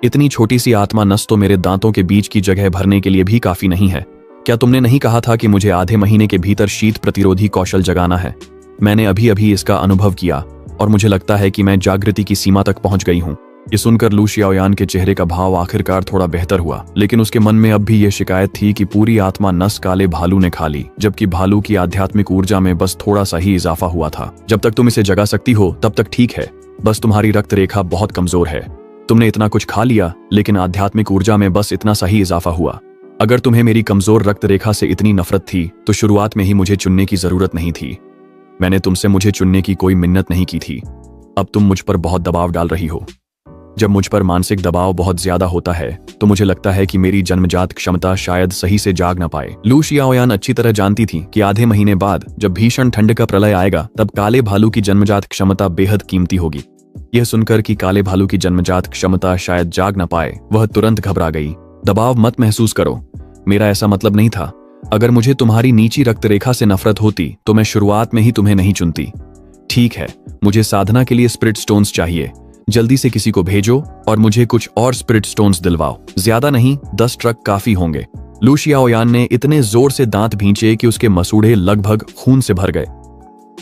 इतनी छोटी सी आत्मा नस तो मेरे दांतों के बीच की जगह भरने के लिए भी काफी नहीं है। क्या तुमने नहीं कहा था कि मुझे आधे महीने के भीतर शीत प्रतिरोधी कौशल जगाना है? मैंने अभी अभी इसका अनुभव किया और मुझे लगता है कि मैं जागृति की सीमा तक पहुंच गई हूं। ये सुनकर लू शियाओयान के चेहरे का भाव आखिरकार थोड़ा बेहतर हुआ, लेकिन उसके मन में अब भी ये शिकायत थी कि पूरी आत्मा नस काले भालू ने खा ली, जबकि भालू की आध्यात्मिक ऊर्जा में बस थोड़ा सा ही इजाफा हुआ था। जब तक तुम इसे जगा सकती हो तब तक ठीक है, बस तुम्हारी रक्त रेखा बहुत कमजोर है। तुमने इतना कुछ खा लिया, लेकिन आध्यात्मिक ऊर्जा में बस इतना सा ही इजाफा हुआ। अगर तुम्हें मेरी कमजोर रक्त रेखा से इतनी नफरत थी तो शुरुआत में ही मुझे चुनने की जरूरत नहीं थी। मैंने तुमसे मुझे चुनने की कोई मिन्नत नहीं की थी। अब तुम मुझ पर बहुत दबाव डाल रही हो। जब मुझ पर मानसिक दबाव बहुत ज्यादा होता है तो मुझे लगता है कि मेरी जन्मजात क्षमता शायद सही से जाग न पाए। लू शियाओयान अच्छी तरह जानती थी कि आधे महीने बाद जब भीषण ठंड का प्रलय आएगा तब काले भालू की जन्मजात क्षमता बेहद कीमती होगी। यह सुनकर कि काले भालू की जन्मजात क्षमता शायद जाग न पाए, वह तुरंत घबरा गई। दबाव मत महसूस करो, मेरा ऐसा मतलब नहीं था। अगर मुझे तुम्हारी नीची रक्त रेखा से नफरत होती तो मैं शुरुआत में ही तुम्हें नहीं चुनती। ठीक है, मुझे साधना के लिए स्पिरिट स्टोन्स चाहिए। जल्दी से किसी को भेजो और मुझे कुछ और स्पिरिट स्टोन्स दिलवाओ। ज्यादा नहीं, 10 ट्रक काफी होंगे। लू शियाओयान ने इतने जोर से दांत भींचे कि उसके मसूड़े लगभग खून से भर गए।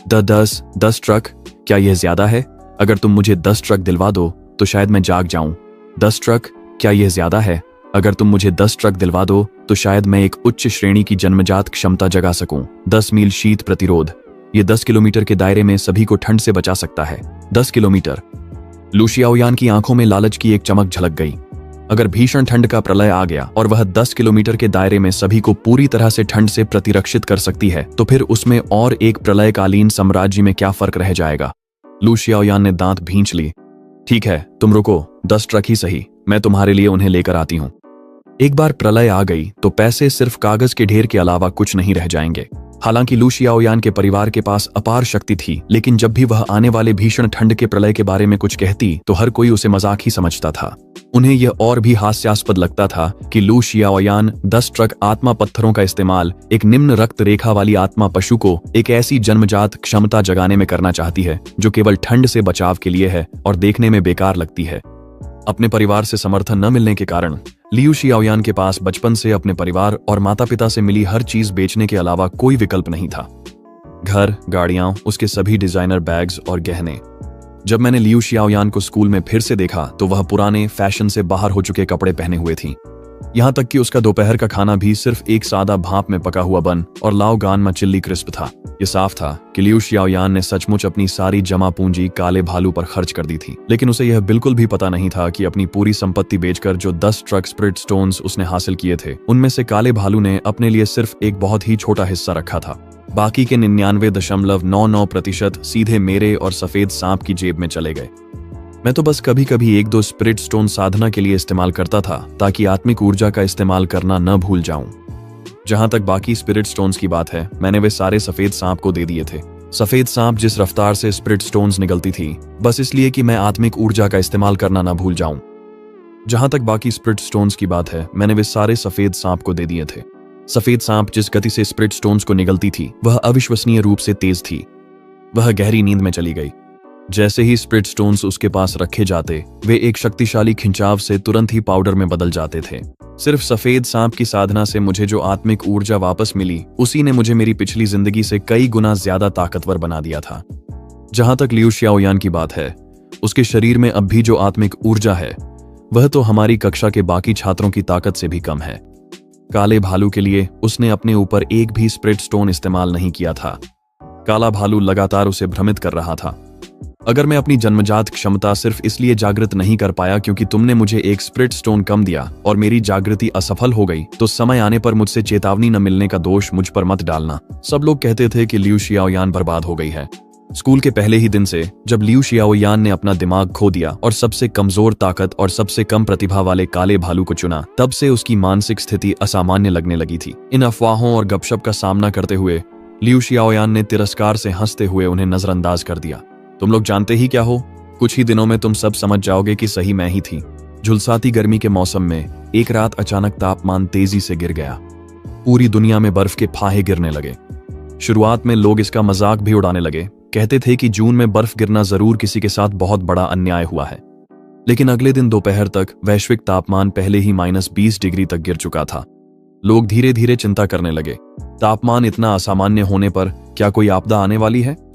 10 ट्रक? क्या यह ज्यादा है? अगर तुम मुझे 10 ट्रक दिलवा दो तो शायद मैं जाग जाऊं। 10 ट्रक? क्या यह ज्यादा है? अगर तुम मुझे 10 ट्रक दिलवा दो तो शायद मैं एक उच्च श्रेणी की जन्मजात क्षमता जगा सकूं। 10 मील शीत प्रतिरोध, ये 10 किलोमीटर के दायरे में सभी को ठंड से बचा सकता है। 10 किलोमीटर। लू शियाओयान की आंखों में लालच की एक चमक झलक गई। अगर भीषण ठंड का प्रलय आ गया और वह 10 किलोमीटर के दायरे में सभी को पूरी तरह से ठंड से प्रतिरक्षित कर सकती है, तो फिर उसमें और एक प्रलयकालीन साम्राज्य में क्या फर्क रह जाएगा। लू शियाओयान ने दांत भींच ली। ठीक है, तुम रुको, 10 ट्रक ही सही, मैं तुम्हारे लिए उन्हें लेकर आती हूं। एक बार प्रलय आ गई तो पैसे सिर्फ कागज के ढेर के अलावा कुछ नहीं रह जाएंगे। हालांकि लू शियाओयान के परिवार के पास अपार शक्ति थी, लेकिन जब भी वह आने वाले भीषण ठंड के प्रलय के बारे में कुछ कहती तो हर कोई उसे मजाक ही समझता था। उन्हें यह और भी हास्यास्पद लगता था कि लू शियाओयान 10 ट्रक आत्मा पत्थरों का इस्तेमाल एक निम्न रक्त रेखा वाली आत्मा पशु को एक ऐसी जन्मजात क्षमता जगाने में करना चाहती है जो केवल ठंड से बचाव के लिए है और देखने में बेकार लगती है। अपने परिवार से समर्थन न मिलने के कारण लियू शियाओयान के पास बचपन से अपने परिवार और माता पिता से मिली हर चीज बेचने के अलावा कोई विकल्प नहीं था। घर, गाड़ियां, उसके सभी डिजाइनर बैग्स और गहने। जब मैंने लियू शियाओयान को स्कूल में फिर से देखा तो वह पुराने फैशन से बाहर हो चुके कपड़े पहने हुए थी। यहाँ तक कि उसका दोपहर का खाना भी सिर्फ एक सादा भाप में पका हुआ बन और लाओ गान में चिल्ली क्रिस्प था। ये साफ था कि लियू शियाओयान ने सचमुच अपनी सारी जमा पूंजी काले भालू पर खर्च कर दी थी, लेकिन उसे यह बिल्कुल भी पता नहीं था कि अपनी पूरी संपत्ति बेचकर जो 10 ट्रक स्पिरिट स्टोन्स उसने हासिल किए थे, उनमें से काले भालू ने अपने लिए सिर्फ एक बहुत ही छोटा हिस्सा रखा था। बाकी के 99.99% सीधे मेरे और सफेद सांप की जेब में चले गए। मैं तो बस कभी कभी 1-2 स्पिरिट स्टोन साधना के लिए इस्तेमाल करता था ताकि आत्मिक ऊर्जा का इस्तेमाल करना न भूल जाऊं। जहां तक बाकी स्पिरिट स्टोन्स की बात है, मैंने वे सारे सफेद सांप को दे दिए थे। सफेद सांप जिस रफ्तार से स्पिरिट स्टोन्स निकलती थी, बस इसलिए कि मैं आत्मिक ऊर्जा का इस्तेमाल करना न भूल जाऊं। जहां तक बाकी स्पिरिट स्टोन्स की बात है, मैंने वे सारे सफेद सांप को दे दिए थे। सफेद सांप जिस गति से स्पिरिट स्टोन्स को निगलती थी, वह अविश्वसनीय रूप से तेज थी। वह गहरी नींद में चली गई। जैसे ही स्पिरिट स्टोन्स उसके पास रखे जाते, वे एक शक्तिशाली खिंचाव से तुरंत ही पाउडर में बदल जाते थे। सिर्फ सफेद सांप की साधना से मुझे जो आत्मिक ऊर्जा वापस मिली, उसी ने मुझे मेरी पिछली जिंदगी से कई गुना ज्यादा ताकतवर बना दिया था। जहां तक लियू शियाओयान की बात है, उसके शरीर में अब भी जो आत्मिक ऊर्जा है, वह तो हमारी कक्षा के बाकी छात्रों की ताकत से भी कम है। काले भालू के लिए उसने अपने ऊपर एक भी स्पिरिट स्टोन इस्तेमाल नहीं किया था। काला भालू लगातार उसे भ्रमित कर रहा था। अगर मैं अपनी जन्मजात क्षमता सिर्फ इसलिए जागृत नहीं कर पाया क्योंकि तुमने मुझे एक स्पिरिट स्टोन कम दिया और मेरी जागृति असफल हो गई, तो समय आने पर मुझसे चेतावनी न मिलने का दोष मुझ पर मत डालना। सब लोग कहते थे कि लियू शियाओयान बर्बाद हो गई है। स्कूल के पहले ही दिन से जब लियू शियाओयान ने अपना दिमाग खो दिया और सबसे कमजोर ताकत और सबसे कम प्रतिभा वाले काले भालू को चुना, तब से उसकी मानसिक स्थिति असामान्य लगने लगी थी। इन अफवाहों और गपशप का सामना करते हुए लियू शियाओयान ने तिरस्कार से हंसते हुए उन्हें नजरअंदाज कर दिया। तुम लोग जानते ही क्या हो, कुछ ही दिनों में तुम सब समझ जाओगे कि सही मैं ही थी। झुलसाती गर्मी के मौसम में एक रात अचानक तापमान तेजी से गिर गया। पूरी दुनिया में बर्फ के फाहे गिरने लगे। शुरुआत में लोग इसका मजाक भी उड़ाने लगे, कहते थे कि जून में बर्फ गिरना जरूर किसी के साथ बहुत बड़ा अन्याय हुआ है। लेकिन अगले दिन दोपहर तक वैश्विक तापमान पहले ही -20 डिग्री तक गिर चुका था। लोग धीरे धीरे चिंता करने लगे, तापमान इतना असामान्य होने पर क्या कोई आपदा आने वाली है?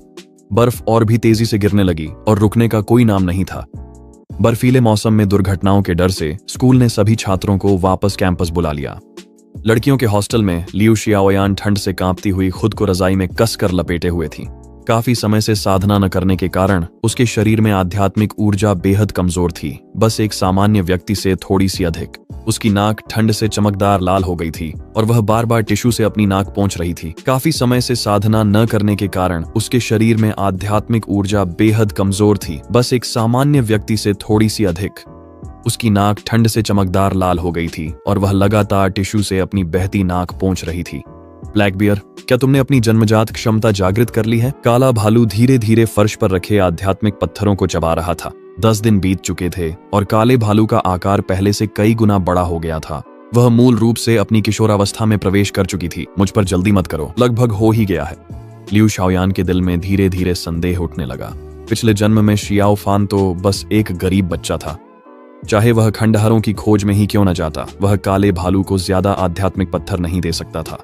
बर्फ और भी तेजी से गिरने लगी और रुकने का कोई नाम नहीं था। बर्फीले मौसम में दुर्घटनाओं के डर से स्कूल ने सभी छात्रों को वापस कैंपस बुला लिया। लड़कियों के हॉस्टल में लियू शियाओयान ठंड से कांपती हुई खुद को रजाई में कसकर लपेटे हुए थी। काफी समय से साधना न करने के कारण उसके शरीर में आध्यात्मिक ऊर्जा बेहद कमजोर थी, बस एक सामान्य व्यक्ति से थोड़ी सी अधिक। उसकी नाक ठंड से चमकदार लाल हो गई थी और वह बार बार टिश्यू से अपनी नाक पोंछ रही थी। काफी समय से साधना न करने के कारण उसके शरीर में आध्यात्मिक ऊर्जा बेहद कमजोर थी, बस एक सामान्य व्यक्ति से थोड़ी सी अधिक। उसकी नाक ठंड से चमकदार लाल हो गई थी और वह लगातार टिश्यू से अपनी बहती नाक पोंछ रही थी। ब्लैक बियर, क्या तुमने अपनी जन्मजात क्षमता जागृत कर ली है? काला भालू धीरे धीरे फर्श पर रखे आध्यात्मिक पत्थरों को चबा रहा था। 10 दिन बीत चुके थे और काले भालू का आकार पहले से कई गुना बड़ा हो गया था। वह मूल रूप से अपनी किशोरावस्था में प्रवेश कर चुकी थी। मुझ पर जल्दी मत करो, लगभग हो ही गया है। लियू शियाओयान के दिल में धीरे धीरे संदेह उठने लगा। पिछले जन्म में शियाओ फान तो बस एक गरीब बच्चा था। चाहे वह खंडहरों की खोज में ही क्यों न जाता, वह काले भालू को ज्यादा आध्यात्मिक पत्थर नहीं दे सकता था।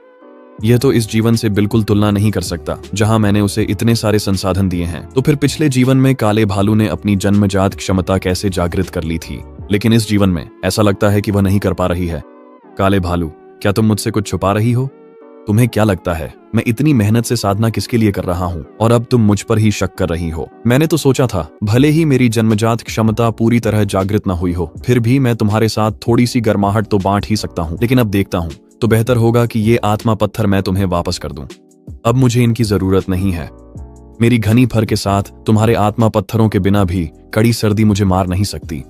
यह तो इस जीवन से बिल्कुल तुलना नहीं कर सकता जहां मैंने उसे इतने सारे संसाधन दिए हैं। तो फिर पिछले जीवन में काले भालू ने अपनी जन्मजात क्षमता कैसे जागृत कर ली थी? लेकिन इस जीवन में ऐसा लगता है कि वह नहीं कर पा रही है। काले भालू, क्या तुम मुझसे कुछ छुपा रही हो? तुम्हें क्या लगता है मैं इतनी मेहनत से साधना किसके लिए कर रहा हूँ और अब तुम मुझ पर ही शक कर रही हो? मैंने तो सोचा था भले ही मेरी जन्मजात क्षमता पूरी तरह जागृत न हुई हो, फिर भी मैं तुम्हारे साथ थोड़ी सी गर्माहट तो बांट ही सकता हूँ, लेकिन अब देखता हूँ तो बेहतर होगा कि ये आत्मा पत्थर मैं तुम्हें वापस कर दूं। अब मुझे इनकी जरूरत नहीं है। मेरी घनी फर के साथ तुम्हारे आत्मा पत्थरों के बिना भी कड़ी सर्दी मुझे मार नहीं सकती।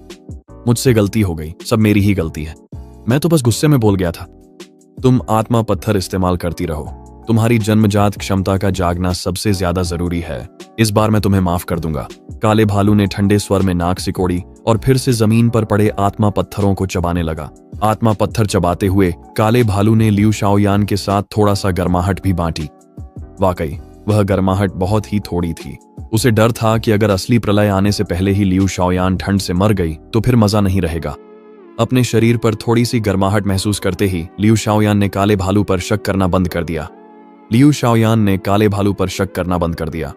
मुझसे गलती हो गई, सब मेरी ही गलती है। मैं तो बस गुस्से में बोल गया था। तुम आत्मा पत्थर इस्तेमाल करती रहो, तुम्हारी जन्मजात क्षमता का जागना सबसे ज्यादा जरूरी है। इस बार मैं तुम्हें माफ कर दूंगा। काले भालू ने ठंडे स्वर में नाक सिकोड़ी और फिर से जमीन पर पड़े आत्मा पत्थरों को चबाने लगा। आत्मा पत्थर चबाते हुए काले भालू ने लियू शाओयान के साथ थोड़ा सा गर्माहट भी बांटी। वाकई वह गर्माहट बहुत ही थोड़ी थी। उसे डर था कि अगर असली प्रलय आने से पहले ही लियू शाओयान ठंड से मर गई तो फिर मजा नहीं रहेगा। अपने शरीर पर थोड़ी सी गर्माहट महसूस करते ही लियू शाओयान ने काले भालू पर शक करना बंद कर दिया। लियू शाओयान ने काले भालू पर शक करना बंद कर दिया।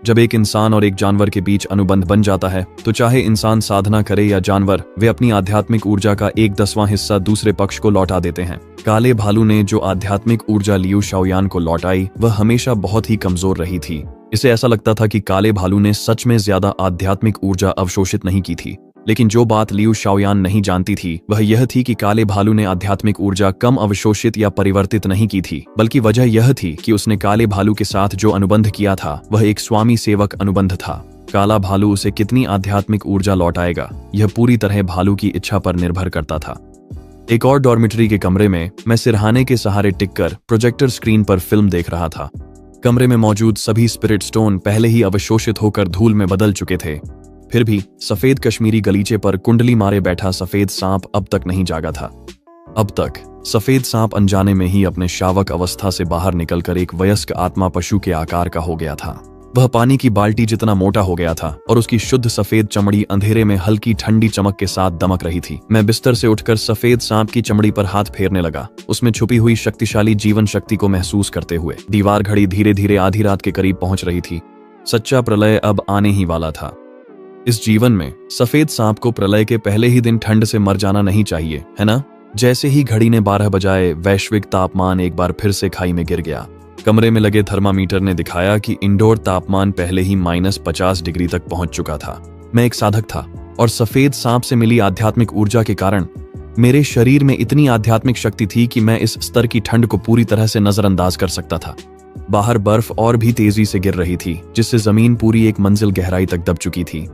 जब एक इंसान और एक जानवर के बीच अनुबंध बन जाता है तो चाहे इंसान साधना करे या जानवर, वे अपनी आध्यात्मिक ऊर्जा का 1/10वां हिस्सा दूसरे पक्ष को लौटा देते हैं। काले भालू ने जो आध्यात्मिक ऊर्जा लियू शाओयान को लौटाई वह हमेशा बहुत ही कमजोर रही थी। इसे ऐसा लगता था कि काले भालू ने सच में ज्यादा आध्यात्मिक ऊर्जा अवशोषित नहीं की थी। लेकिन जो बात लियू शाओयान नहीं जानती थी वह यह थी कि काले भालू ने आध्यात्मिक ऊर्जा कम अवशोषित या परिवर्तित नहीं की थी, बल्कि वजह यह थी कि उसने काले भालू के साथ जो अनुबंध किया था वह एक स्वामी सेवक अनुबंध था। काला भालू उसे कितनी आध्यात्मिक ऊर्जा लौटाएगा यह पूरी तरह भालू की इच्छा पर निर्भर करता था। एक और डॉर्मिटरी के कमरे में मैं सिरहाने के सहारे टिककर प्रोजेक्टर स्क्रीन पर फिल्म देख रहा था। कमरे में मौजूद सभी स्पिरिट स्टोन पहले ही अवशोषित होकर धूल में बदल चुके थे। फिर भी सफेद कश्मीरी गलीचे पर कुंडली मारे बैठा सफेद सांप अब तक नहीं जागा था। अब तक सफेद सांप अनजाने में ही अपने शावक अवस्था से बाहर निकलकर एक वयस्क आत्मा पशु के आकार का हो गया था। वह पानी की बाल्टी जितना मोटा हो गया था और उसकी शुद्ध सफेद चमड़ी अंधेरे में हल्की ठंडी चमक के साथ दमक रही थी। मैं बिस्तर से उठकर सफेद सांप की चमड़ी पर हाथ फेरने लगा, उसमें छुपी हुई शक्तिशाली जीवन शक्ति को महसूस करते हुए। दीवार घड़ी धीरे धीरे आधी रात के करीब पहुंच रही थी। सच्चा प्रलय अब आने ही वाला था। इस जीवन में सफेद सांप को प्रलय के पहले ही दिन ठंड से मर जाना नहीं चाहिए, है ना? जैसे ही घड़ी ने 12 बजाए वैश्विक तापमान एक बार फिर से खाई में गिर गया। कमरे में लगे थर्मामीटर ने दिखाया कि इंडोर तापमान पहले ही -50 डिग्री तक पहुंच चुका था। मैं एक साधक था और सफेद सांप से मिली आध्यात्मिक ऊर्जा के कारण मेरे शरीर में इतनी आध्यात्मिक शक्ति थी कि मैं इस स्तर की ठंड को पूरी तरह से नजरअंदाज कर सकता था। बाहर बर्फ और भी तेजी से गिर रही थी, जिससे जमीन पूरी एक मंजिल गहराई तक दब चुकी थी।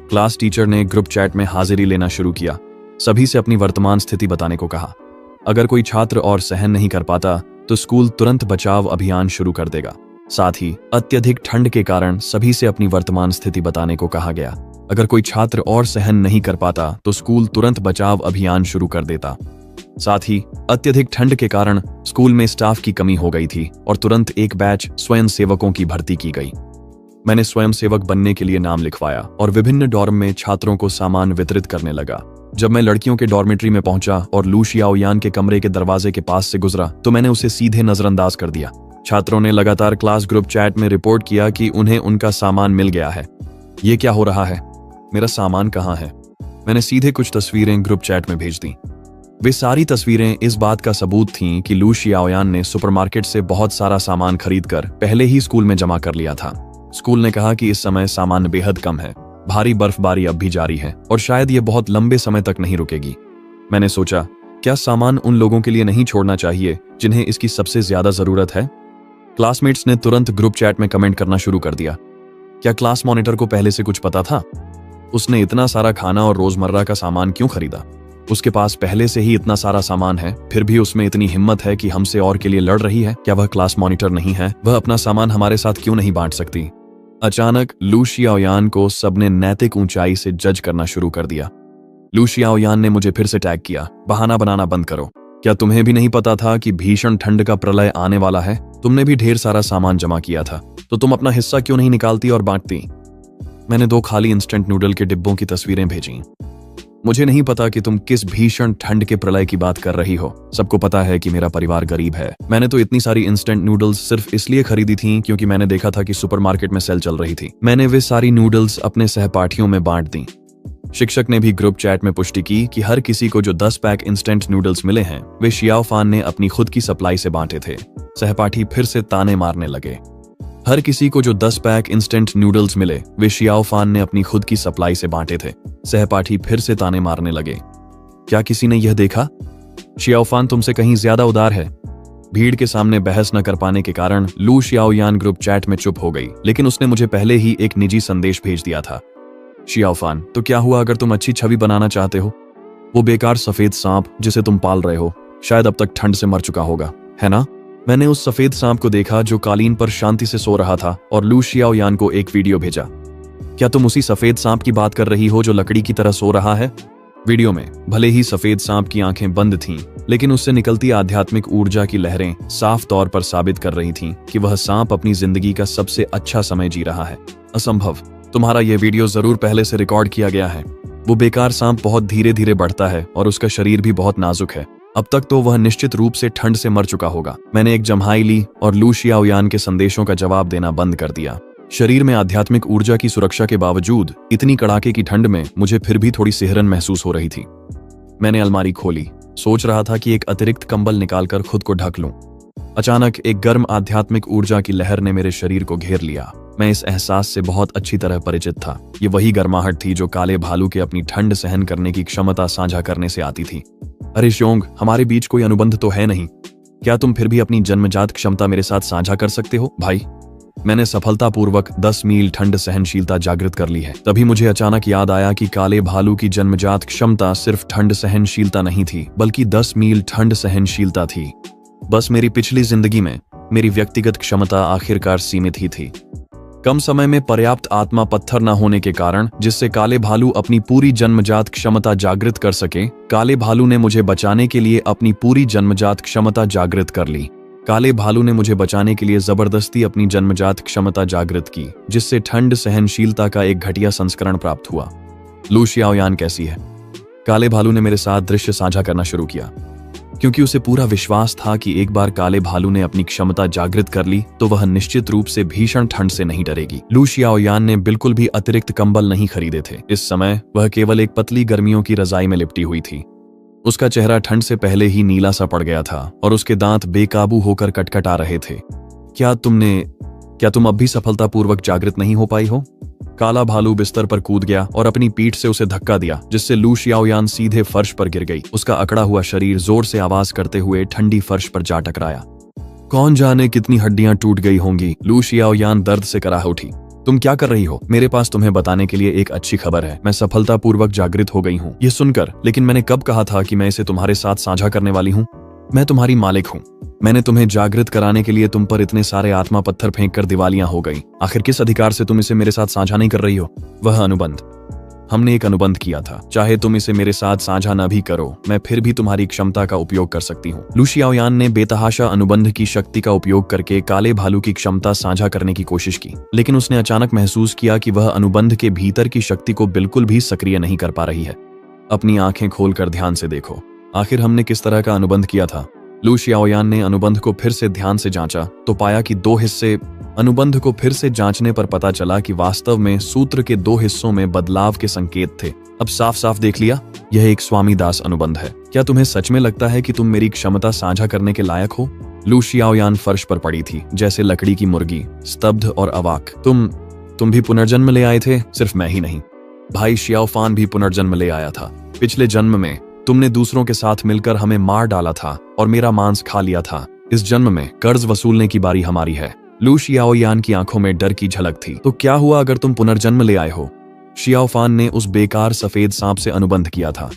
क्लास टीचर ने ग्रुप चैट में हाजिरी लेना शुरू किया। सभी से अपनी वर्तमान स्थिति बताने को कहा। अगर कोई छात्र और सहन नहीं कर पाता तो स्कूल तुरंत बचाव अभियान शुरू कर देगा। साथ ही अत्यधिक ठंड के कारण सभी से अपनी वर्तमान स्थिति बताने को कहा गया। अगर कोई छात्र और सहन नहीं कर पाता तो स्कूल तुरंत बचाव अभियान शुरू कर देता। साथ ही अत्यधिक ठंड के कारण स्कूल में स्टाफ की कमी हो गई थी और तुरंत एक बैच स्वयं सेवकों की भर्ती की गई। मैंने स्वयं सेवक बनने के लिए नाम लिखवाया और विभिन्न डॉर्म में छात्रों को सामान वितरित करने लगा। जब मैं लड़कियों के डॉर्मेट्री में पहुंचा और लू शाओयान के कमरे के दरवाजे के पास से गुजरा तो मैंने उसे सीधे नजरअंदाज कर दिया। छात्रों ने लगातार क्लास ग्रुप चैट में रिपोर्ट किया कि उन्हें उनका सामान मिल गया है। ये क्या हो रहा है? मेरा सामान कहाँ है? मैंने सीधे कुछ तस्वीरें ग्रुप चैट में भेज दी। वे सारी तस्वीरें इस बात का सबूत थीं कि लू शाओयान ने सुपरमार्केट से बहुत सारा सामान खरीदकर पहले ही स्कूल में जमा कर लिया था। स्कूल ने कहा कि इस समय सामान बेहद कम है, भारी बर्फबारी अब भी जारी है और शायद ये बहुत लंबे समय तक नहीं रुकेगी। मैंने सोचा, क्या सामान उन लोगों के लिए नहीं छोड़ना चाहिए जिन्हें इसकी सबसे ज्यादा जरूरत है? क्लासमेट्स ने तुरंत ग्रुप चैट में कमेंट करना शुरू कर दिया। क्या क्लास मॉनिटर को पहले से कुछ पता था? उसने इतना सारा खाना और रोजमर्रा का सामान क्यों खरीदा? उसके पास पहले से ही इतना सारा सामान है, फिर भी उसमें इतनी हिम्मत है कि हमसे और के लिए लड़ रही है। क्या वह क्लास मॉनिटर नहीं है? वह अपना सामान हमारे साथ क्यों नहीं बांट सकती? अचानक लू शाओयान को सबने नैतिक ऊंचाई से जज करना शुरू कर दिया। लू शाओयान ने मुझे फिर से टैग किया। बहाना बनाना बंद करो। क्या तुम्हें भी नहीं पता था कि भीषण ठंड का प्रलय आने वाला है? तुमने भी ढेर सारा सामान जमा किया था, तो तुम अपना हिस्सा क्यों नहीं निकालती और बांटती? मैंने 2 खाली इंस्टेंट नूडल के डिब्बों की तस्वीरें भेजी। मुझे नहीं पता कि तुम किस भीषण ठंड के प्रलय की बात कर रही हो। सबको पता है कि मेरा परिवार गरीब है। मैंने तो इतनी सारी इंस्टेंट नूडल्स सिर्फ इसलिए खरीदी थी क्योंकि मैंने देखा था कि सुपरमार्केट में सेल चल रही थी। मैंने वे सारी नूडल्स अपने सहपाठियों में बांट दी। शिक्षक ने भी ग्रुप चैट में पुष्टि की कि हर किसी को जो 10 पैक इंस्टेंट नूडल्स मिले हैं वे शियाओ फान ने अपनी खुद की सप्लाई से बांटे थे। सहपाठी फिर से ताने मारने लगे। हर किसी को जो 10 पैक इंस्टेंट नूडल्स मिले वे शियाओ फान ने अपनी खुद की सप्लाई से बांटे थे। सहपाठी फिर से ताने मारने लगे। क्या किसी ने यह देखा? शियाओ फान तुमसे कहीं ज्यादा उदार है। भीड़ के सामने बहस न कर पाने के कारण लू शियाओयान ग्रुप चैट में चुप हो गई, लेकिन उसने मुझे पहले ही एक निजी संदेश भेज दिया था। शियाओ फान, तो क्या हुआ अगर तुम अच्छी छवि बनाना चाहते हो? वो बेकार सफेद सांप जिसे तुम पाल रहे हो शायद अब तक ठंड से मर चुका होगा, है ना? मैंने उस सफेद सांप को देखा जो कालीन पर शांति से सो रहा था और लू शियाओयान को एक वीडियो भेजा। क्या तुम उसी सफेद सांप की बात कर रही हो जो लकड़ी की तरह सो रहा है? वीडियो में भले ही सफेद सांप की आंखें बंद थीं, लेकिन उससे निकलती आध्यात्मिक ऊर्जा की लहरें साफ तौर पर साबित कर रही थीं कि वह सांप अपनी जिंदगी का सबसे अच्छा समय जी रहा है। असंभव, तुम्हारा यह वीडियो जरूर पहले से रिकॉर्ड किया गया है। वो बेकार सांप बहुत धीरे धीरे बढ़ता है और उसका शरीर भी बहुत नाजुक है। अब तक तो वह निश्चित रूप से ठंड से मर चुका होगा। मैंने एक जम्हाई ली और लू शियाओयान के संदेशों का जवाब देना बंद कर दिया। शरीर में आध्यात्मिक ऊर्जा की सुरक्षा के बावजूद इतनी कड़ाके की ठंड में मुझे फिर भी थोड़ी सिहरन महसूस हो रही थी। मैंने अलमारी खोली, सोच रहा था कि एक अतिरिक्त कंबल निकालकर खुद को ढक लूं। अचानक एक गर्म आध्यात्मिक ऊर्जा की लहर ने मेरे शरीर को घेर लिया। मैं इस एहसास से बहुत अच्छी तरह परिचित था। ये वही गर्माहट थी जो काले भालू के अपनी ठंड सहन करने की क्षमता साझा करने से आती थी। अरे श्योंग, हमारे बीच कोई अनुबंध तो है नहीं। क्या तुम फिर भी अपनी जन्मजात क्षमता मेरे साथ साझा कर सकते हो भाई? मैंने सफलतापूर्वक 10 मील ठंड सहनशीलता जागृत कर ली है। तभी मुझे अचानक याद आया कि काले भालू की जन्मजात क्षमता सिर्फ ठंड सहनशीलता नहीं थी, बल्कि 10 मील ठंड सहनशीलता थी। बस मेरी पिछली जिंदगी में मेरी व्यक्तिगत क्षमता आखिरकार सीमित ही थी। कम समय में पर्याप्त आत्मा पत्थर न होने के कारण, जिससे काले भालू अपनी पूरी जन्मजात क्षमता जागृत कर सके, काले भालू ने मुझे बचाने के लिए अपनी पूरी जन्मजात क्षमता जागृत कर ली। काले भालू ने मुझे बचाने के लिए जबरदस्ती अपनी जन्मजात क्षमता जागृत की, जिससे ठंड सहनशीलता का एक घटिया संस्करण प्राप्त हुआ। लू शियाओयान कैसी है? काले भालू ने मेरे साथ दृश्य साझा करना शुरू किया, क्योंकि उसे पूरा विश्वास था कि एक बार काले भालू ने अपनी क्षमता जागृत कर ली तो वह निश्चित रूप से भीषण ठंड से नहीं डरेगी। लू शियाओयान ने बिल्कुल भी अतिरिक्त कंबल नहीं खरीदे थे। इस समय वह केवल एक पतली गर्मियों की रजाई में लिपटी हुई थी। उसका चेहरा ठंड से पहले ही नीला सा पड़ गया था और उसके दांत बेकाबू होकर कटकटा रहे थे। क्या तुम अब भी सफलतापूर्वक जागृत नहीं हो पाई हो? काला भालू बिस्तर पर कूद गया और अपनी पीठ से उसे धक्का दिया, जिससे लू शियाओयान सीधे फर्श पर गिर गई। उसका अकड़ा हुआ शरीर जोर से आवाज करते हुए ठंडी फर्श पर जा टकराया। कौन जाने कितनी हड्डियां टूट गई होंगी। लू शियाओयान दर्द से कराह उठी। तुम क्या कर रही हो? मेरे पास तुम्हें बताने के लिए एक अच्छी खबर है। मैं सफलतापूर्वक जागृत हो गई हूँ। ये सुनकर, लेकिन मैंने कब कहा था कि मैं इसे तुम्हारे साथ साझा करने वाली हूँ? मैं तुम्हारी मालिक हूँ। मैंने तुम्हें जागृत कराने के लिए तुम पर इतने सारे आत्मा पत्थर फेंक कर दिवालियां हो गई। आखिर किस अधिकार से तुम इसे मेरे साथ साझा नहीं कर रही हो? वह अनुबंध, हमने एक अनुबंध किया था। चाहे तुम इसे मेरे साथ साझा न भी करो, मैं फिर भी तुम्हारी क्षमता का उपयोग कर सकती हूँ। लू शियाओयान ने बेतहाशा अनुबंध की शक्ति का उपयोग करके काले भालू की क्षमता साझा करने की कोशिश की, लेकिन उसने अचानक महसूस किया कि वह अनुबंध के भीतर की शक्ति को बिल्कुल भी सक्रिय नहीं कर पा रही है। अपनी आंखें खोलकर ध्यान से देखो, आखिर हमने किस तरह का अनुबंध किया था। लू शियाओयान ने अनुबंध को फिर से ध्यान से जांचा तो पाया कि 2 हिस्से। अनुबंध को फिर से जांचने पर पता चला कि वास्तव में सूत्र के 2 हिस्सों में बदलाव के संकेत थे। अब साफ साफ देख लिया, यह एक स्वामी दास अनुबंध है। क्या तुम्हें सच में लगता है कि तुम मेरी क्षमता साझा करने के लायक हो? लू शियाओयान फर्श पर पड़ी थी, जैसे लकड़ी की मुर्गी, स्तब्ध और अवाक। तुम भी पुनर्जन्म ले आए थे? सिर्फ मैं ही नहीं, भाई शियाओ फान भी पुनर्जन्म ले आया था। पिछले जन्म में तुमने दूसरों के साथ मिलकर हमें मार डाला था और मेरा मांस खा लिया था। इस जन्म में कर्ज वसूलने की बारी हमारी है। लू शियाओयान की आंखों में डर की झलक थी। तो क्या हुआ अगर तुम पुनर्जन्म ले आए हो? शियाओ फान ने उस बेकार सफेद सांप से अनुबंध किया था।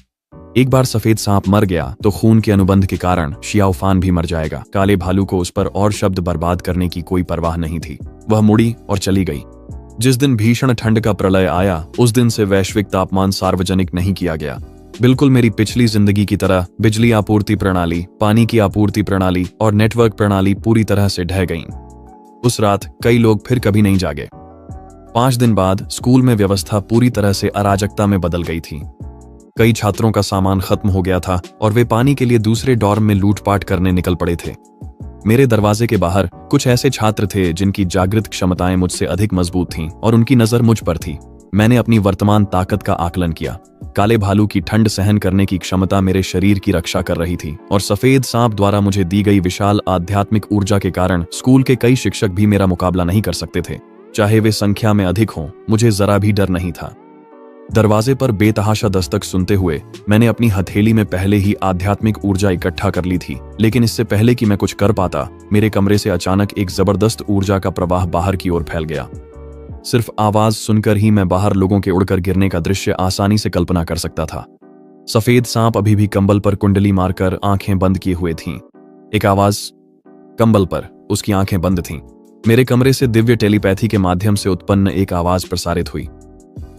एक बार सफेद सांप मर गया तो खून के अनुबंध के कारण शियाओ फान भी मर जाएगा। काले भालू को उस पर और शब्द बर्बाद करने की कोई परवाह नहीं थी। वह मुड़ी और चली गई। जिस दिन भीषण ठंड का प्रलय आया, उस दिन से वैश्विक तापमान सार्वजनिक नहीं किया गया। बिल्कुल मेरी पिछली जिंदगी की तरह बिजली आपूर्ति प्रणाली, पानी की आपूर्ति प्रणाली और नेटवर्क प्रणाली पूरी तरह से ढह गईं। उस रात कई लोग फिर कभी नहीं जागे। 5 दिन बाद स्कूल में व्यवस्था पूरी तरह से अराजकता में बदल गई थी। कई छात्रों का सामान खत्म हो गया था और वे पानी के लिए दूसरे डॉर्म में लूटपाट करने निकल पड़े थे। मेरे दरवाजे के बाहर कुछ ऐसे छात्र थे जिनकी जागृत क्षमताएं मुझसे अधिक मजबूत थीं और उनकी नजर मुझ पर थी। मैंने अपनी वर्तमान ताकत का आकलन किया। काले भालू की ठंड सहन करने की क्षमता मेरे शरीर की रक्षा कर रही थी और सफेद सांप द्वारा मुझे दी गई विशाल आध्यात्मिक ऊर्जा के कारण स्कूल के कई शिक्षक भी मेरा मुकाबला नहीं कर सकते थे। चाहे वे संख्या में अधिक हों, मुझे जरा भी डर नहीं था। दरवाजे पर बेतहाशा दस्तक सुनते हुए मैंने अपनी हथेली में पहले ही आध्यात्मिक ऊर्जा इकट्ठा कर ली थी, लेकिन इससे पहले कि मैं कुछ कर पाता, मेरे कमरे से अचानक एक जबरदस्त ऊर्जा का प्रवाह बाहर की ओर फैल गया। सिर्फ आवाज सुनकर ही मैं बाहर लोगों के उड़कर गिरने का दृश्य आसानी से कल्पना कर सकता था। सफेद सांप अभी भी कंबल पर कुंडली मारकर आंखें बंद किए हुए थीं। एक आवाज कंबल पर, उसकी आंखें बंद थीं। मेरे कमरे से दिव्य टेलीपैथी के माध्यम से उत्पन्न एक आवाज प्रसारित हुई।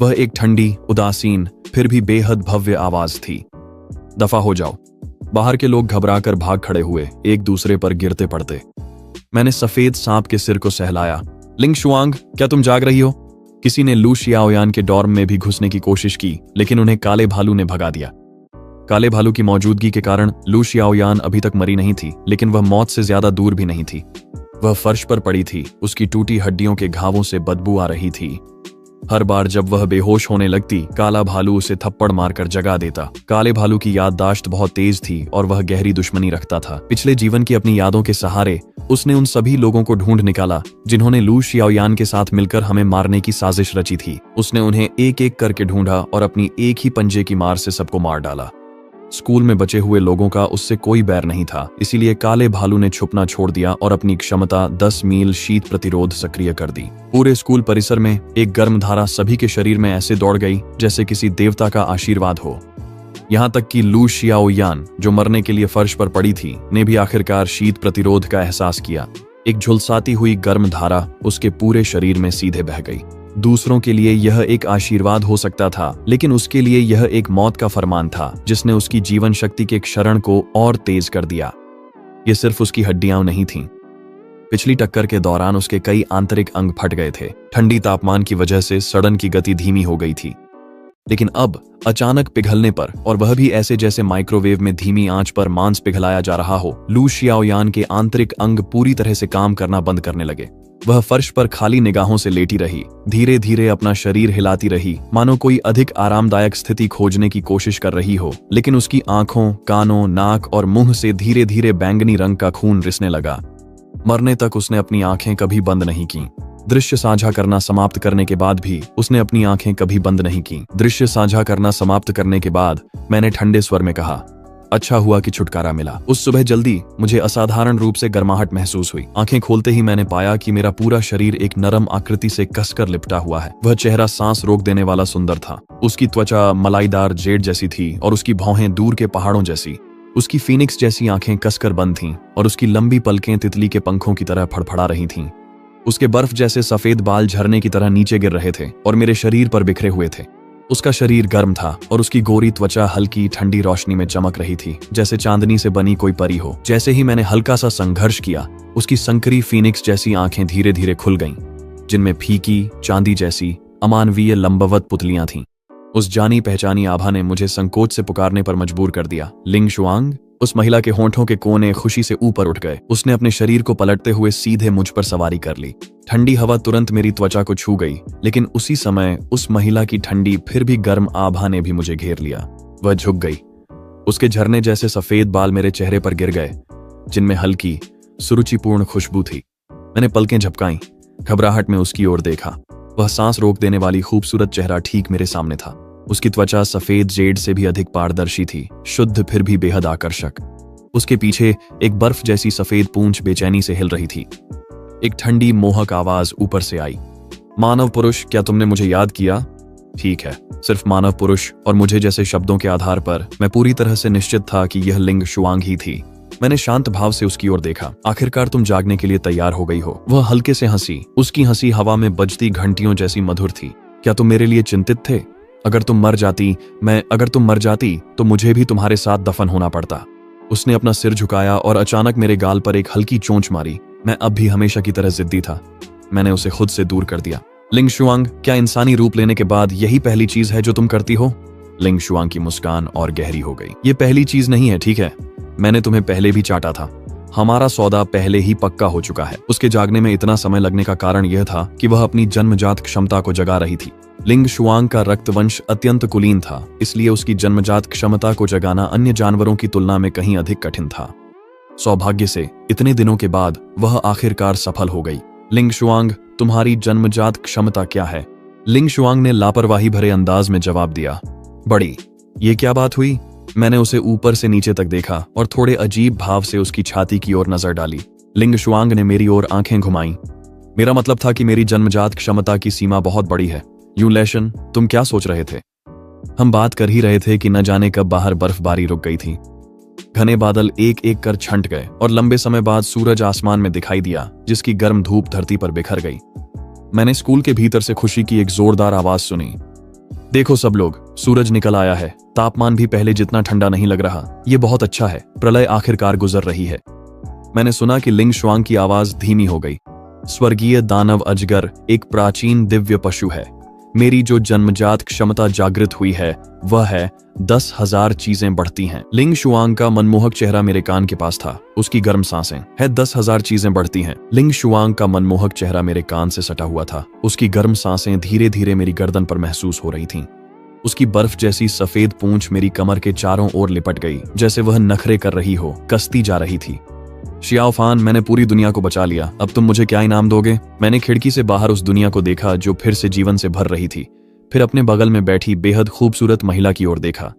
वह एक ठंडी, उदासीन, फिर भी बेहद भव्य आवाज थी। दफा हो जाओ। बाहर के लोग घबराकर भाग खड़े हुए, एक दूसरे पर गिरते पड़ते। मैंने सफेद सांप के सिर को सहलाया। लिंग शुआंग, क्या तुम जाग रही हो? किसी ने लू शियाओयान के डॉर्म में भी घुसने की कोशिश की, लेकिन उन्हें काले भालू ने भगा दिया। काले भालू की मौजूदगी के कारण लू शियाओयान अभी तक मरी नहीं थी, लेकिन वह मौत से ज्यादा दूर भी नहीं थी। वह फर्श पर पड़ी थी, उसकी टूटी हड्डियों के घावों से बदबू आ रही थी। हर बार जब वह बेहोश होने लगती, काला भालू उसे थप्पड़ मारकर जगा देता। काले भालू की याददाश्त बहुत तेज थी और वह गहरी दुश्मनी रखता था। पिछले जीवन की अपनी यादों के सहारे उसने उन सभी लोगों को ढूंढ निकाला जिन्होंने लू शियाओयान के साथ मिलकर हमें मारने की साजिश रची थी। उसने उन्हें एक एक करके ढूंढा और अपनी एक ही पंजे की मार से सबको मार डाला। स्कूल में बचे हुए लोगों का उससे कोई बैर नहीं था, इसीलिए काले भालू ने छुपना छोड़ दिया और अपनी क्षमता 10 मील शीत प्रतिरोध सक्रिय कर दी। पूरे स्कूल परिसर में एक गर्म धारा सभी के शरीर में ऐसे दौड़ गई जैसे किसी देवता का आशीर्वाद हो। यहाँ तक कि लू शियाओयान, जो मरने के लिए फर्श पर पड़ी थी, ने भी आखिरकार शीत प्रतिरोध का एहसास किया। एक झुलसाती हुई गर्म धारा उसके पूरे शरीर में सीधे बह गई। दूसरों के लिए यह एक आशीर्वाद हो सकता था, लेकिन उसके लिए यह एक मौत का फरमान था जिसने उसकी जीवन शक्ति के क्षरण को और तेज कर दिया। ये सिर्फ उसकी हड्डियां नहीं थीं। पिछली टक्कर के दौरान उसके कई आंतरिक अंग फट गए थे। ठंडी तापमान की वजह से सड़न की गति धीमी हो गई थी, लेकिन अब अचानक पिघलने पर, और वह भी ऐसे जैसे माइक्रोवेव में धीमी आंच पर मांस पिघलाया जा रहा हो, लू शियाओयान के आंतरिक अंग पूरी तरह से काम करना बंद करने लगे। वह फर्श पर खाली निगाहों से लेटी रही, धीरे धीरे अपना शरीर हिलाती रही, मानो कोई अधिक आरामदायक स्थिति खोजने की कोशिश कर रही हो। लेकिन उसकी आंखों, कानों, नाक और मुंह से धीरे धीरे बैंगनी रंग का खून रिसने लगा। मरने तक उसने अपनी आंखें कभी बंद नहीं की। दृश्य साझा करना समाप्त करने के बाद भी उसने अपनी आंखें कभी बंद नहीं की। दृश्य साझा करना समाप्त करने के बाद मैंने ठंडे स्वर में कहा, अच्छा हुआ कि छुटकारा मिला। उस सुबह जल्दी मुझे असाधारण रूप से गर्माहट महसूस हुई। आंखें खोलते ही मैंने पाया कि मेरा पूरा शरीर एक नरम आकृति से कसकर लिपटा हुआ है। वह चेहरा सांस रोक देने वाला सुंदर था। उसकी त्वचा मलाईदार जेड जैसी थी और उसकी भौहें दूर के पहाड़ों जैसी। उसकी फीनिक्स जैसी आंखें कसकर बंद थीं और उसकी लंबी पलकें तितली के पंखों की तरह फड़फड़ा रही थीं। उसके बर्फ जैसे सफेद बाल झरने की तरह नीचे गिर रहे थे और मेरे शरीर पर बिखरे हुए थे। उसका शरीर गर्म था और उसकी गोरी त्वचा हल्की ठंडी रोशनी में चमक रही थी, जैसे चांदनी से बनी कोई परी हो। जैसे ही मैंने हल्का सा संघर्ष किया, उसकी संकरी फीनिक्स जैसी आंखें धीरे धीरे खुल गईं, जिनमें फीकी चांदी जैसी अमानवीय लंबवत पुतलियां थीं। उस जानी पहचानी आभा ने मुझे संकोच से पुकारने पर मजबूर कर दिया, लिंग शुआंग। उस महिला के होंठों के कोने खुशी से ऊपर उठ गए। उसने अपने शरीर को पलटते हुए सीधे मुझ पर सवारी कर ली। ठंडी हवा तुरंत मेरी त्वचा को छू गई, लेकिन उसी समय उस महिला की ठंडी फिर भी गर्म आभा ने भी मुझे घेर लिया। वह झुक गई। उसके झरने जैसे सफेद बाल मेरे चेहरे पर गिर गए, जिनमें हल्की सुरुचिपूर्ण खुशबू थी। मैंने पलकें झपकाईं, घबराहट में उसकी ओर देखा। वह सांस रोक देने वाली खूबसूरत चेहरा ठीक मेरे सामने था। उसकी त्वचा सफेद जेड से भी अधिक पारदर्शी थी, शुद्ध फिर भी बेहद आकर्षक। उसके पीछे एक बर्फ जैसी सफेद पूंछ बेचैनी से हिल रही थी। एक ठंडी मोहक आवाज ऊपर से आई, मानव पुरुष, क्या तुमने मुझे याद किया? ठीक है, सिर्फ मानव पुरुष और मुझे जैसे शब्दों के आधार पर मैं पूरी तरह से निश्चित था कि यह लिंग शुआंग ही थी। मैंने शांत भाव से उसकी ओर देखा। आखिरकार तुम जागने के लिए तैयार हो गई हो। वह हल्के से हंसी। उसकी हंसी हवा में बजती घंटियों जैसी मधुर थी। क्या तुम मेरे लिए चिंतित थे? अगर तुम मर जाती तो मुझे भी तुम्हारे साथ दफन होना पड़ता। उसने अपना सिर झुकाया और अचानक मेरे गाल पर एक हल्की चोंच मारी। मैं अब भी हमेशा की तरह जिद्दी था। मैंने उसे खुद से दूर कर दिया। लिंग शुआंग, क्या इंसानी रूप लेने के बाद यही पहली चीज है जो तुम करती हो? लिंग शुआंग की मुस्कान और गहरी हो गई। ये पहली चीज नहीं है, ठीक है? मैंने तुम्हें पहले भी चाटा था। हमारा सौदा पहले ही पक्का हो चुका है। उसके जागने में इतना समय लगने का कारण यह था कि वह अपनी जन्मजात क्षमता को जगा रही थी। लिंग शुआंग का रक्तवंश अत्यंत कुलीन था, इसलिए उसकी जन्मजात क्षमता को जगाना अन्य जानवरों की तुलना में कहीं अधिक कठिन था। सौभाग्य से इतने दिनों के बाद वह आखिरकार सफल हो गई। लिंग शुआंग, तुम्हारी जन्मजात क्षमता क्या है? लिंग शुआंग ने लापरवाही भरे अंदाज में जवाब दिया। बड़ी, ये क्या बात हुई? मैंने उसे ऊपर से नीचे तक देखा और थोड़े अजीब भाव से उसकी छाती की ओर नजर डाली। लिंग शुआंग ने मेरी ओर आंखें घुमाई। मेरा मतलब था कि मेरी जन्मजात क्षमता की सीमा बहुत बड़ी है। यू लेशन, तुम क्या सोच रहे थे? हम बात कर ही रहे थे कि न जाने कब बाहर बर्फबारी रुक गई थी। घने बादल एक एक कर छंट गए और लंबे समय बाद सूरज आसमान में दिखाई दिया, जिसकी गर्म धूप धरती पर बिखर गई। मैंने स्कूल के भीतर से खुशी की एक जोरदार आवाज सुनी। देखो सब लोग, सूरज निकल आया है। तापमान भी पहले जितना ठंडा नहीं लग रहा। ये बहुत अच्छा है। प्रलय आखिरकार गुजर रही है। मैंने सुना कि लिंग शुआंग की आवाज धीमी हो गई। स्वर्गीय दानव अजगर एक प्राचीन दिव्य पशु है। मेरी जो जन्मजात क्षमता जागृत हुई है वह है 10,000 चीजें बढ़ती हैं। लिंग शुआंग का मनमोहक चेहरा मेरे कान के पास था। उसकी गर्म सांसें है 10,000 चीजें बढ़ती हैं। लिंग शुआंग का मनमोहक चेहरा मेरे कान से सटा हुआ था। उसकी गर्म सांसें धीरे धीरे मेरी गर्दन पर महसूस हो रही थीं। उसकी बर्फ जैसी सफेद पूंछ मेरी कमर के चारों ओर लिपट गई, जैसे वह नखरे कर रही हो, कसती जा रही थी। शियाओ फान, मैंने पूरी दुनिया को बचा लिया। अब तुम मुझे क्या इनाम दोगे? मैंने खिड़की से बाहर उस दुनिया को देखा जो फिर से जीवन से भर रही थी। फिर अपने बगल में बैठी बेहद खूबसूरत महिला की ओर देखा।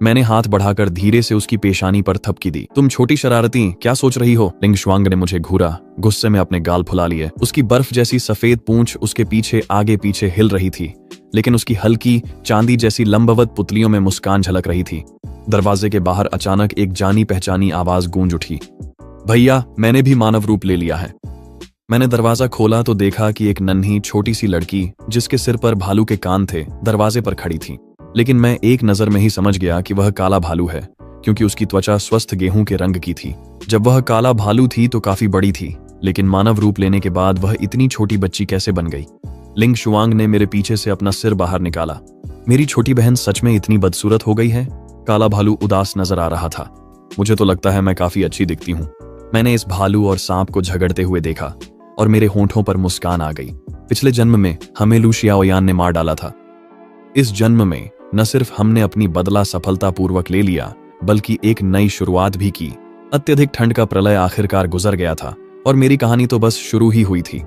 मैंने हाथ बढ़ाकर धीरे से उसकी पेशानी पर थपकी दी। तुम छोटी शरारती, क्या सोच रही हो? लिंग शुआंग ने मुझे घूरा, गुस्से में अपने गाल फुला लिए। उसकी बर्फ जैसी सफेद पूंछ उसके पीछे आगे पीछे हिल रही थी, लेकिन उसकी हल्की चांदी जैसी लंबवत पुतलियों में मुस्कान झलक रही थी। दरवाजे के बाहर अचानक एक जानी पहचानी आवाज गूंज उठी। भैया, मैंने भी मानव रूप ले लिया है। मैंने दरवाजा खोला तो देखा कि एक नन्ही छोटी सी लड़की, जिसके सिर पर भालू के कान थे, दरवाजे पर खड़ी थी। लेकिन मैं एक नजर में ही समझ गया कि वह काला भालू है, क्योंकि उसकी त्वचा स्वस्थ गेहूं के रंग की थी। जब वह काला भालू थी तो काफी बड़ी थी, लेकिन मानव रूप लेने के बाद वह इतनी छोटी बच्ची कैसे बन गई? लिंग शुआंग ने मेरे पीछे से अपना सिर बाहर निकाला। मेरी छोटी बहन सच में इतनी बदसूरत हो गई है? काला भालू उदास नजर आ रहा था। मुझे तो लगता है मैं काफी अच्छी दिखती हूँ। मैंने इस भालू और सांप को झगड़ते हुए देखा और मेरे होंठों पर मुस्कान आ गई। पिछले जन्म में हमें लू शियाओयान ने मार डाला था। इस जन्म में न सिर्फ हमने अपनी बदला सफलतापूर्वक ले लिया, बल्कि एक नई शुरुआत भी की। अत्यधिक ठंड का प्रलय आखिरकार गुजर गया था और मेरी कहानी तो बस शुरू ही हुई थी।